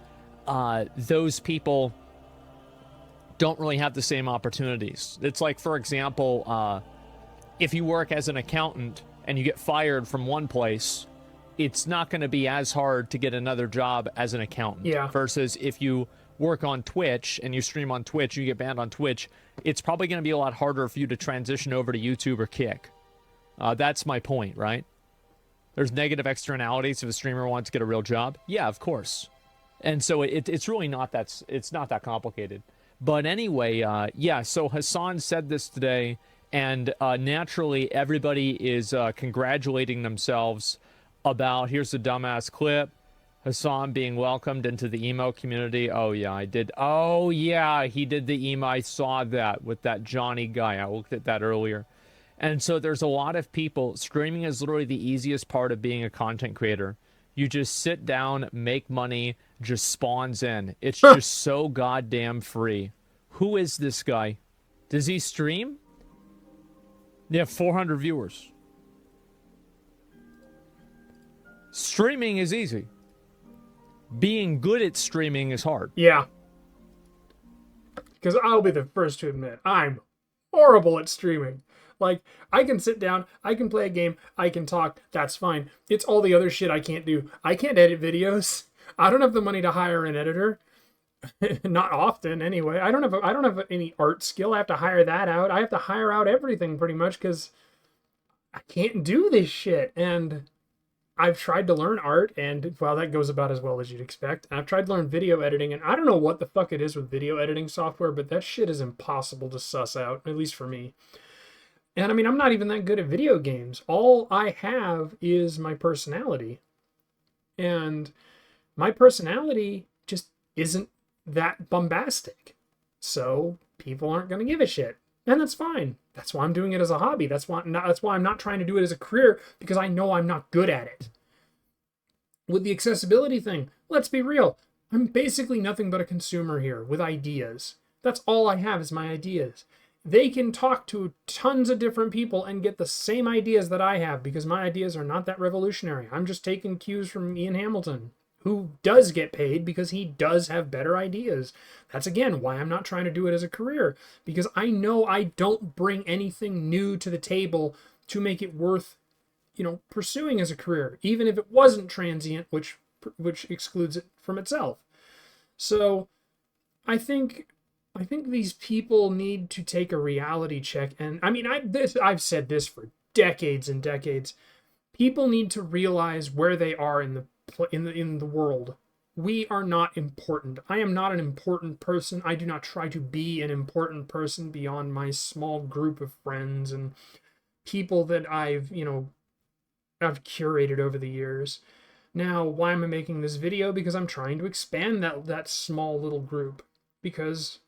those people don't really have the same opportunities. It's like, for example, if you work as an accountant and you get fired from one place, it's not going to be as hard to get another job as an accountant. Yeah. Versus if you work on Twitch and you stream on Twitch, you get banned on Twitch, it's probably going to be a lot harder for you to transition over to YouTube or Kick. That's my point, right? There's negative externalities if a streamer wants to get a real job. Yeah, of course. And so it's really not that complicated. But anyway, yeah, so Hasan said this today, and naturally everybody is congratulating themselves about, here's a dumbass clip, Hasan being welcomed into the emo community. Oh yeah, I did. Oh yeah, he did the emo. I saw that with that Johnny guy. I looked at that earlier. And so there's a lot of people, streaming is literally the easiest part of being a content creator. You just sit down, make money, just spawns in. It's just so goddamn free. Who is this guy? Does he stream? Yeah, 400 viewers. Streaming is easy. Being good at streaming is hard. Yeah. Because I'll be the first to admit, I'm horrible at streaming. Like, I can sit down, I can play a game, I can talk, that's fine. It's all the other shit I can't do. I can't edit videos. I don't have the money to hire an editor. Not often, anyway. I don't have any art skill. I have to hire that out. I have to hire out everything pretty much because I can't do this shit. And I've tried to learn art, and well, that goes about as well as you'd expect. And I've tried to learn video editing, and I don't know what the fuck it is with video editing software, but that shit is impossible to suss out, at least for me. And I mean, I'm not even that good at video games. All I have is my personality. And my personality just isn't that bombastic. So people aren't going to give a shit. And that's fine. That's why I'm doing it as a hobby. That's why I'm not trying to do it as a career, because I know I'm not good at it. With the accessibility thing, let's be real. I'm basically nothing but a consumer here with ideas. That's all I have is my ideas. They can talk to tons of different people and get the same ideas that I have, because my ideas are not that revolutionary. I'm just taking cues from Ian Hamilton, who does get paid because he does have better ideas. That's, again, why I'm not trying to do it as a career, because I know I don't bring anything new to the table to make it worth, pursuing as a career, even if it wasn't transient, which excludes it from itself. So I think these people need to take a reality check. And I mean, I've said this for decades and decades. People need to realize where they are in the world. We are not important. I am not an important person. I do not try to be an important person beyond my small group of friends and people that I've curated over the years. Now, why am I making this video? Because I'm trying to expand that small little group, because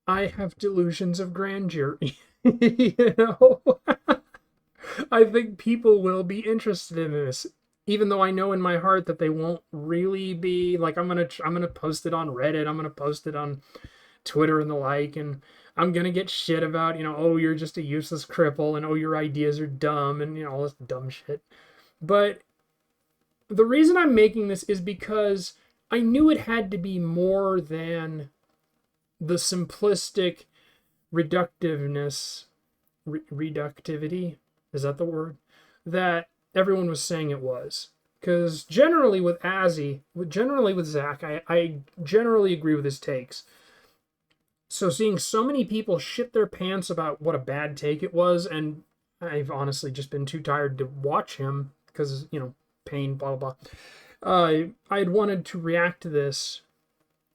I have delusions of grandeur. I think people will be interested in this, even though I know in my heart that they won't really be. Like, I'm gonna post it on Reddit, I'm gonna post it on Twitter and the like, and I'm gonna get shit about, oh, you're just a useless cripple, and oh, your ideas are dumb, and all this dumb shit. But the reason I'm making this is because I knew it had to be more than the simplistic reductivity, is that the word, that everyone was saying it was. Because generally with Zack, I generally agree with his takes. So seeing so many people shit their pants about what a bad take it was, and I've honestly just been too tired to watch him because, pain, blah, blah, blah. I had wanted to react to this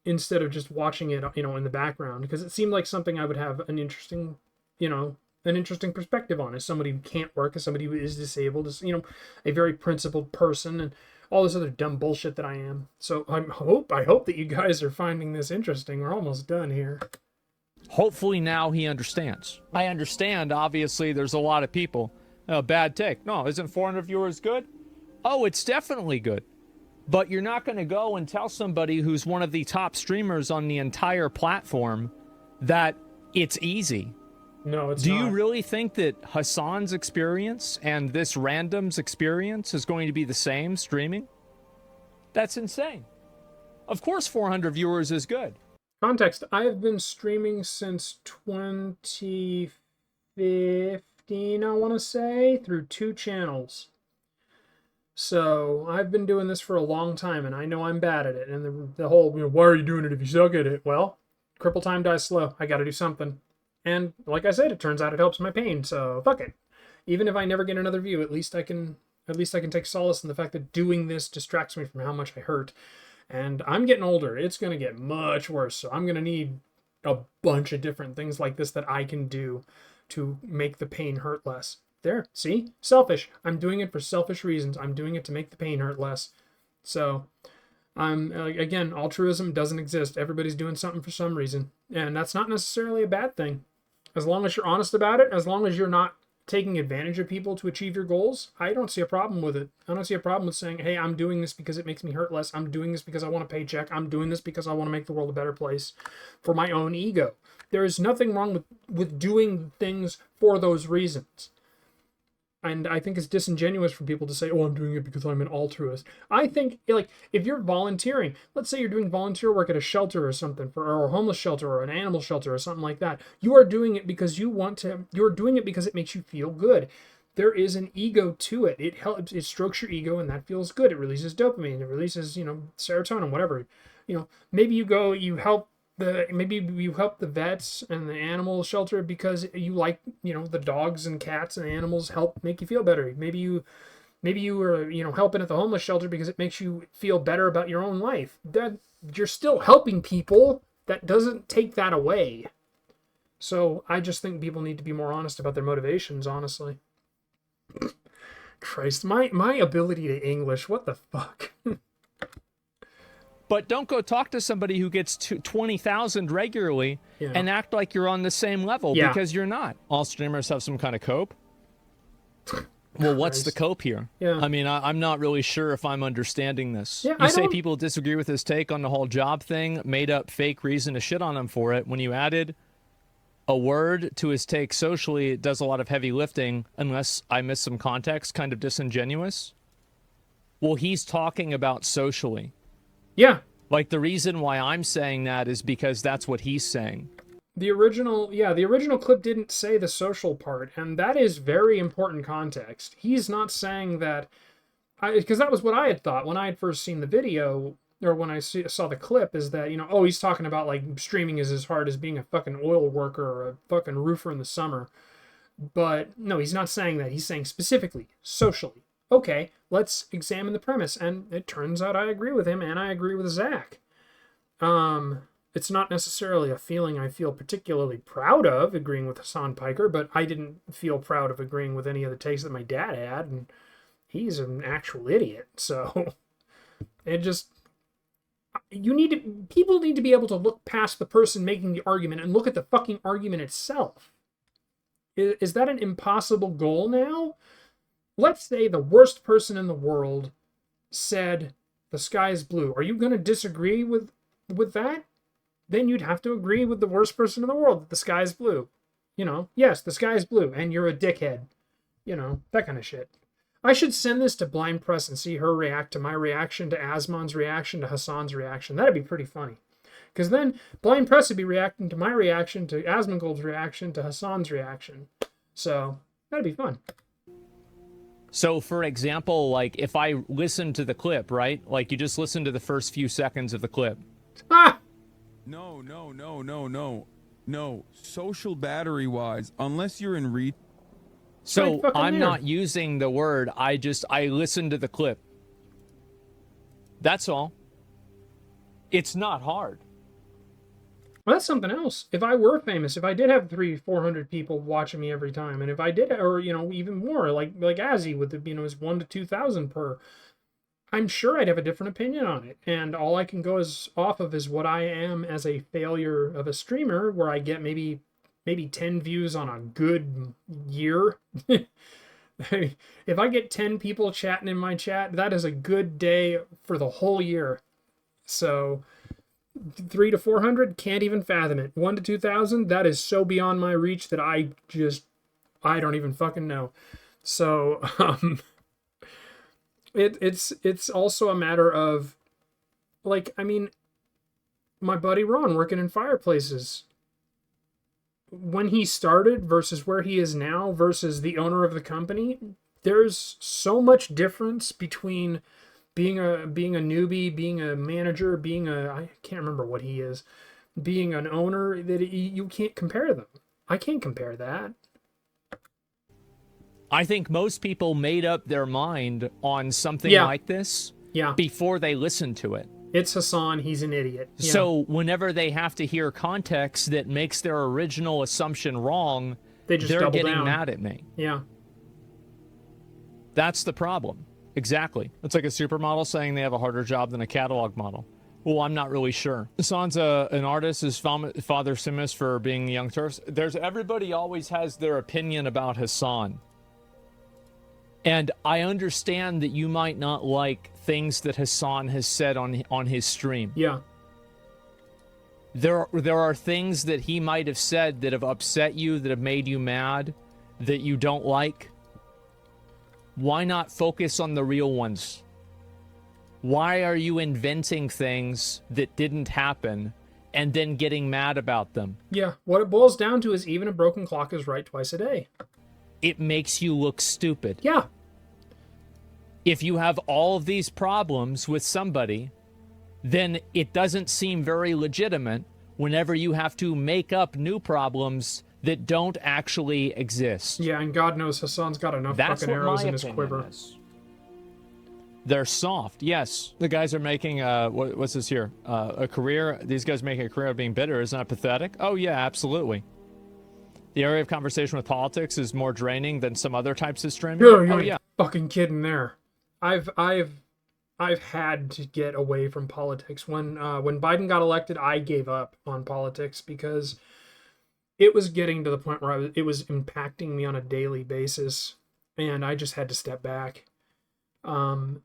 instead of just watching it, in the background, because it seemed like something I would have an interesting perspective on, as somebody who can't work, as somebody who is disabled, as, a very principled person, and all this other dumb bullshit that I am. So I hope that you guys are finding this interesting. We're almost done here. Hopefully now he understands. I understand, obviously, there's a lot of people. Bad take. No, isn't 400 viewers good? Oh, it's definitely good. But you're not going to go and tell somebody who's one of the top streamers on the entire platform that it's easy. No, it's not. Do you really think that Hasan's experience and this random's experience is going to be the same streaming? That's insane. Of course 400 viewers is good. Context, I have been streaming since 2015, I want to say, through 2 channels. So I've been doing this for a long time, and I know I'm bad at it. And the whole, why are you doing it if you suck at it? Well, cripple time dies slow. I got to do something. And like I said, it turns out it helps my pain. So fuck it. Even if I never get another view, at least I can take solace in the fact that doing this distracts me from how much I hurt. And I'm getting older. It's going to get much worse. So I'm going to need a bunch of different things like this that I can do to make the pain hurt less. There, see? Selfish. I'm doing it for selfish reasons. I'm doing it to make the pain hurt less. So, again, altruism doesn't exist. Everybody's doing something for some reason. And that's not necessarily a bad thing. As long as you're honest about it, as long as you're not taking advantage of people to achieve your goals, I don't see a problem with it. I don't see a problem with saying, hey, I'm doing this because it makes me hurt less. I'm doing this because I want a paycheck. I'm doing this because I want to make the world a better place for my own ego. There is nothing wrong with doing things for those reasons. And I think it's disingenuous for people to say, oh, I'm doing it because I'm an altruist. I think, like, if you're volunteering, let's say you're doing volunteer work at a shelter or something, or a homeless shelter or an animal shelter or something like that, you are doing it because you're doing it because it makes you feel good. There is an ego to it. It helps, it strokes your ego, and that feels good. It releases dopamine. It releases, serotonin, whatever. Maybe you help the vets and the animal shelter because you like, the dogs and cats and animals help make you feel better. Maybe you are, helping at the homeless shelter because it makes you feel better about your own life. That you're still helping people. That doesn't take that away. So I just think people need to be more honest about their motivations, honestly. Christ, my ability to English, what the fuck? But don't go talk to somebody who gets 20,000 regularly and act like you're on the same level because you're not. All streamers have some kind of cope. Well, what's the cope here? Yeah. I mean, I'm not really sure if I'm understanding this. Yeah, you say people disagree with his take on the whole job thing, made up fake reason to shit on him for it. When you added a word to his take socially, it does a lot of heavy lifting, unless I miss some context, kind of disingenuous. Well, he's talking about socially. Yeah. Like, the reason why I'm saying that is because that's what he's saying. The original clip didn't say the social part, and that is very important context. He's not saying that, because that was what I had thought when I had first seen the video, or when I saw the clip, is that, he's talking about, like, streaming is as hard as being a fucking oil worker or a fucking roofer in the summer. But, no, he's not saying that. He's saying specifically, socially. Okay, let's examine the premise. And it turns out I agree with him, and I agree with Zack. It's not necessarily a feeling I feel particularly proud of, agreeing with Hasan Piker, but I didn't feel proud of agreeing with any of the takes that my dad had, and he's an actual idiot. So, people need to be able to look past the person making the argument and look at the fucking argument itself. Is that an impossible goal now? Let's say the worst person in the world said the sky is blue. Are you going to disagree with that? Then you'd have to agree with the worst person in the world that the sky is blue. Yes, the sky is blue, and you're a dickhead. That kind of shit. I should send this to Blind Press and see her react to my reaction, to Asmon's reaction, to Hasan's reaction. That'd be pretty funny. Because then Blind Press would be reacting to my reaction, to Asmongold's reaction, to Hasan's reaction. So, that'd be fun. So, for example, like, if I listen to the clip, right? Like, you just listen to the first few seconds of the clip. Ah! No. Social battery-wise, unless you're in So, I'm not using the word, I listen to the clip. That's all. It's not hard. Well, that's something else. If I were famous, if I did have 300-400 people watching me every time, and if I did, or even more, like Azzy with his 1,000 to 2,000 per, I'm sure I'd have a different opinion on it. And all I can go off of is what I am as a failure of a streamer, where I get maybe 10 views on a good year. If I get 10 people chatting in my chat, that is a good day for the whole year. So 300 to 400, can't even fathom it. 1,000 to 2,000, that is so beyond my reach that I don't even fucking know. So it's also a matter of, like, I mean, my buddy Ron working in fireplaces, when he started versus where he is now versus the owner of the company, there's so much difference between being a newbie, being a manager, I can't remember what he is, being an owner, that you can't compare them. I can't compare that. I think most people made up their mind on something like this before they listened to it. It's Hasan, he's an idiot. Yeah. So whenever they have to hear context that makes their original assumption wrong, they're getting mad at me. Yeah. That's the problem. Exactly. It's like a supermodel saying they have a harder job than a catalog model. Well, I'm not really sure. Hasan's an artist. His father's famous for being Young Turks. Everybody always has their opinion about Hasan. And I understand that you might not like things that Hasan has said on his stream. Yeah. There are things that he might have said that have upset you, that have made you mad, that you don't like. Why not focus on the real ones? Why are you inventing things that didn't happen and then getting mad about them? Yeah, what it boils down to is even a broken clock is right twice a day. It makes you look stupid. Yeah. If you have all of these problems with somebody, then it doesn't seem very legitimate whenever you have to make up new problems that don't actually exist. Yeah, and God knows Hasan's got enough fucking arrows in his quiver. They're soft, yes. The guys are making, what's this here? A career. These guys making a career of being bitter. Isn't that pathetic? Oh, yeah, absolutely. The area of conversation with politics is more draining than some other types of streaming. Oh, yeah. Fucking kidding there. I've had to get away from politics. When Biden got elected, I gave up on politics because it was getting to the point where it was impacting me on a daily basis, and I just had to step back. And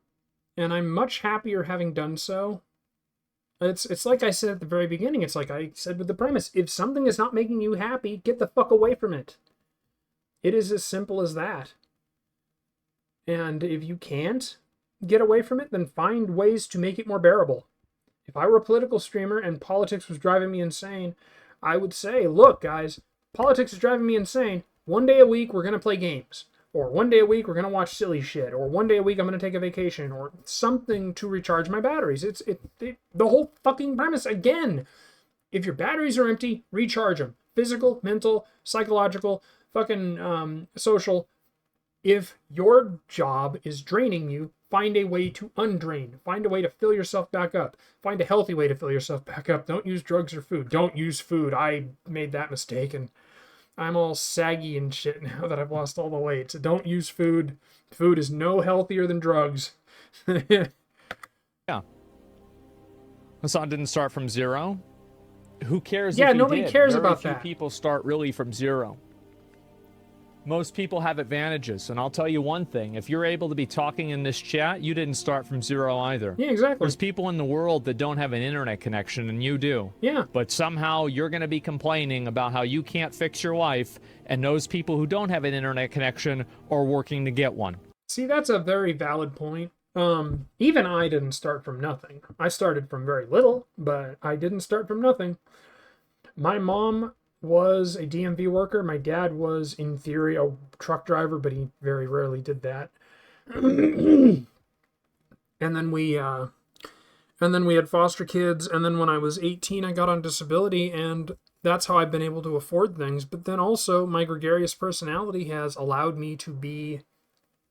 I'm much happier having done so. It's like I said at the very beginning. It's like I said with the premise. If something is not making you happy, get the fuck away from it. It is as simple as that. And if you can't get away from it, then find ways to make it more bearable. If I were a political streamer and politics was driving me insane, I would say, look, guys, politics is driving me insane. One day a week, we're going to play games. Or one day a week, we're going to watch silly shit. Or one day a week, I'm going to take a vacation. Or something to recharge my batteries. The whole fucking premise, again, if your batteries are empty, recharge them. Physical, mental, psychological, fucking social. If your job is draining you, find a way to undrain. Find a way to fill yourself back up. Find a healthy way to fill yourself back up. Don't use drugs or food. Don't use food. I made that mistake, and I'm all saggy and shit now that I've lost all the weight. So don't use food. Food is no healthier than drugs. Yeah. Hasan didn't start from zero. Who cares? Yeah, if he nobody did? cares Very about few that. People start really from zero. Most people have advantages, and I'll tell you one thing. If you're able to be talking in this chat, you didn't start from zero either. Yeah, exactly. There's people in the world that don't have an internet connection, and you do. Yeah. But somehow you're going to be complaining about how you can't fix your life, and those people who don't have an internet connection are working to get one. See, that's a very valid point. Even I didn't start from nothing. I started from very little, but I didn't start from nothing. My mom was a DMV worker. My dad was, in theory, a truck driver, but he very rarely did that. And then we had foster kids. And then when I was 18, I got on disability, and that's how I've been able to afford things. But then also, my gregarious personality has allowed me to be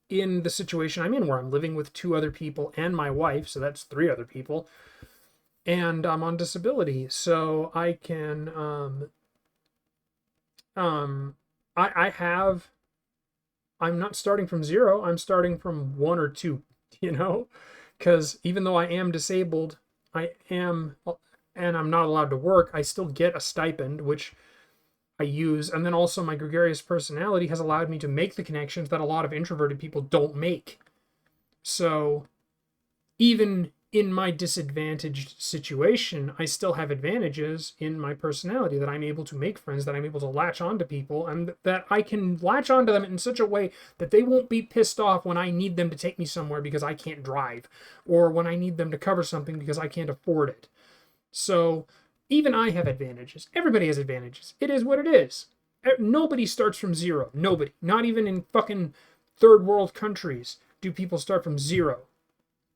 in the situation I'm in, where I'm living with 2 other people and my wife, so that's 3 other people, and I'm on disability, so I can I'm not starting from 0, I'm starting from 1 or 2, because even though I am disabled, and I'm not allowed to work, I still get a stipend, which I use, and then also my gregarious personality has allowed me to make the connections that a lot of introverted people don't make. So even in my disadvantaged situation, I still have advantages in my personality, that I'm able to make friends, that I'm able to latch onto people, and that I can latch onto them in such a way that they won't be pissed off when I need them to take me somewhere because I can't drive, or when I need them to cover something because I can't afford it. So even I have advantages. Everybody has advantages. It is what it is. Nobody starts from 0. Nobody. Not even in fucking third world countries do people start from 0.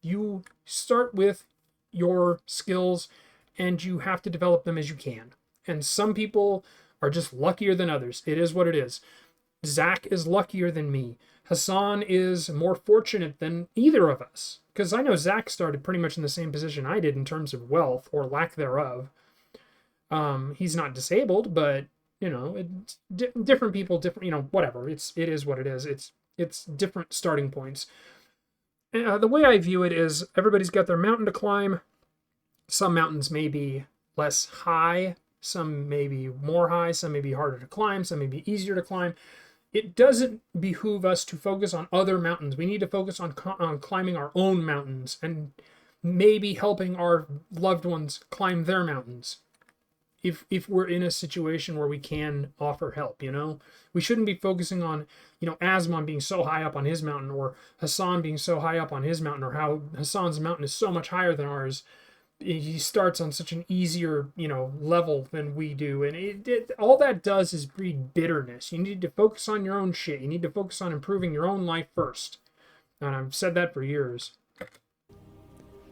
You start with your skills, and you have to develop them as you can. And some people are just luckier than others. It is what it is. Zack is luckier than me. Hasan is more fortunate than either of us. Because I know Zack started pretty much in the same position I did in terms of wealth, or lack thereof. He's not disabled, but different people, different, whatever. It is what it is. It's different starting points. The way I view it is everybody's got their mountain to climb. some mountains may be less high, some may be more high, some may be harder to climb, some may be easier to climb. It doesn't behoove us to focus on other mountains. We need to focus on climbing our own mountains and maybe helping our loved ones climb their mountains. If we're in a situation where we can offer help, you know, we shouldn't be focusing on, you know, Asmon being so high up on his mountain, or Hasan being so high up on his mountain, or how Hasan's mountain is so much higher than ours. He starts on such an easier, you know, level than we do, and all that does is breed bitterness. You need to focus on your own shit. You need to focus on improving your own life first, and I've said that for years.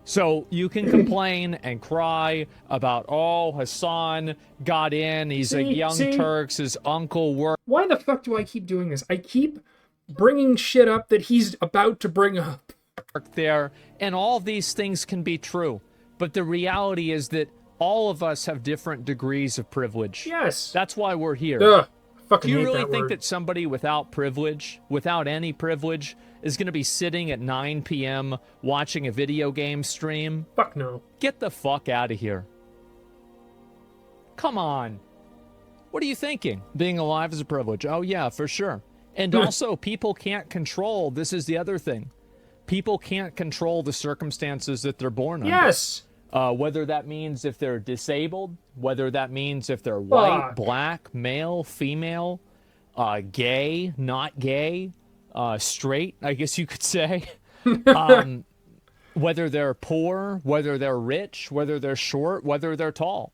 So you can complain and cry about, oh, Hasan got in, he's a young Turks, his uncle worked. Why the fuck do I keep doing this? I keep bringing shit up that he's about to bring up. There, and all these things can be true. But the reality is that all of us have different degrees of privilege. Yes. That's why we're here. Ugh, fucking Do you hate really that think word. that somebody without privilege, without any privilege, is going to be sitting at 9 p.m. watching a video game stream? Fuck no. Get the fuck out of here. Come on. What are you thinking? Being alive is a privilege. Oh, yeah, for sure. And also, people can't control, this is the other thing, people can't control the circumstances that they're born under. Yes. Whether that means if they're disabled, whether that means if they're white, black, male, female, gay, not gay, straight, I guess you could say. Whether they're poor, whether they're rich, whether they're short, whether they're tall.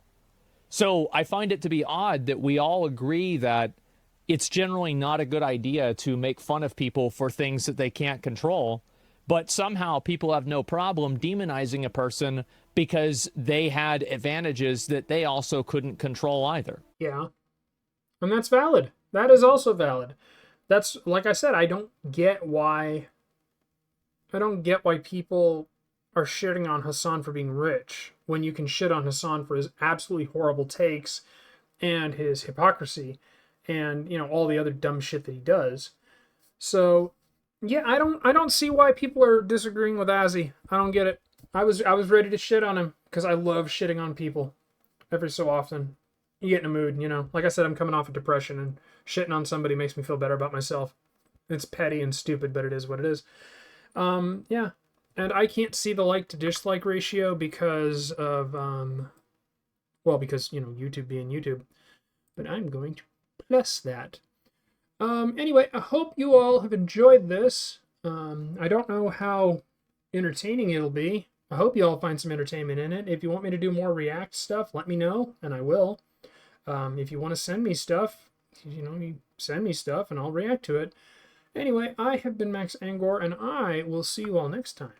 So I find it to be odd that we all agree that it's generally not a good idea to make fun of people for things that they can't control, but somehow people have no problem demonizing a person because they had advantages that they also couldn't control either. Yeah. And that's valid. That is also valid. That's, like I said, I don't get why people are shitting on Hasan for being rich when you can shit on Hasan for his absolutely horrible takes and his hypocrisy and, you know, all the other dumb shit that he does. So, yeah, I don't see why people are disagreeing with Azzy. I don't get it. I was ready to shit on him because I love shitting on people every so often. You get in a mood, you know. Like I said, I'm coming off of depression, and shitting on somebody makes me feel better about myself. It's petty and stupid, but it is what it is. Yeah. And I can't see the like to dislike ratio because of, because, you know, YouTube being YouTube. But I'm going to plus that. Anyway, I hope you all have enjoyed this. I don't know how entertaining it'll be. I hope you all find some entertainment in it. If you want me to do more React stuff, let me know, and I will. If you want to send me stuff, you send me stuff, and I'll react to it. Anyway, I have been Max Angor, and I will see you all next time.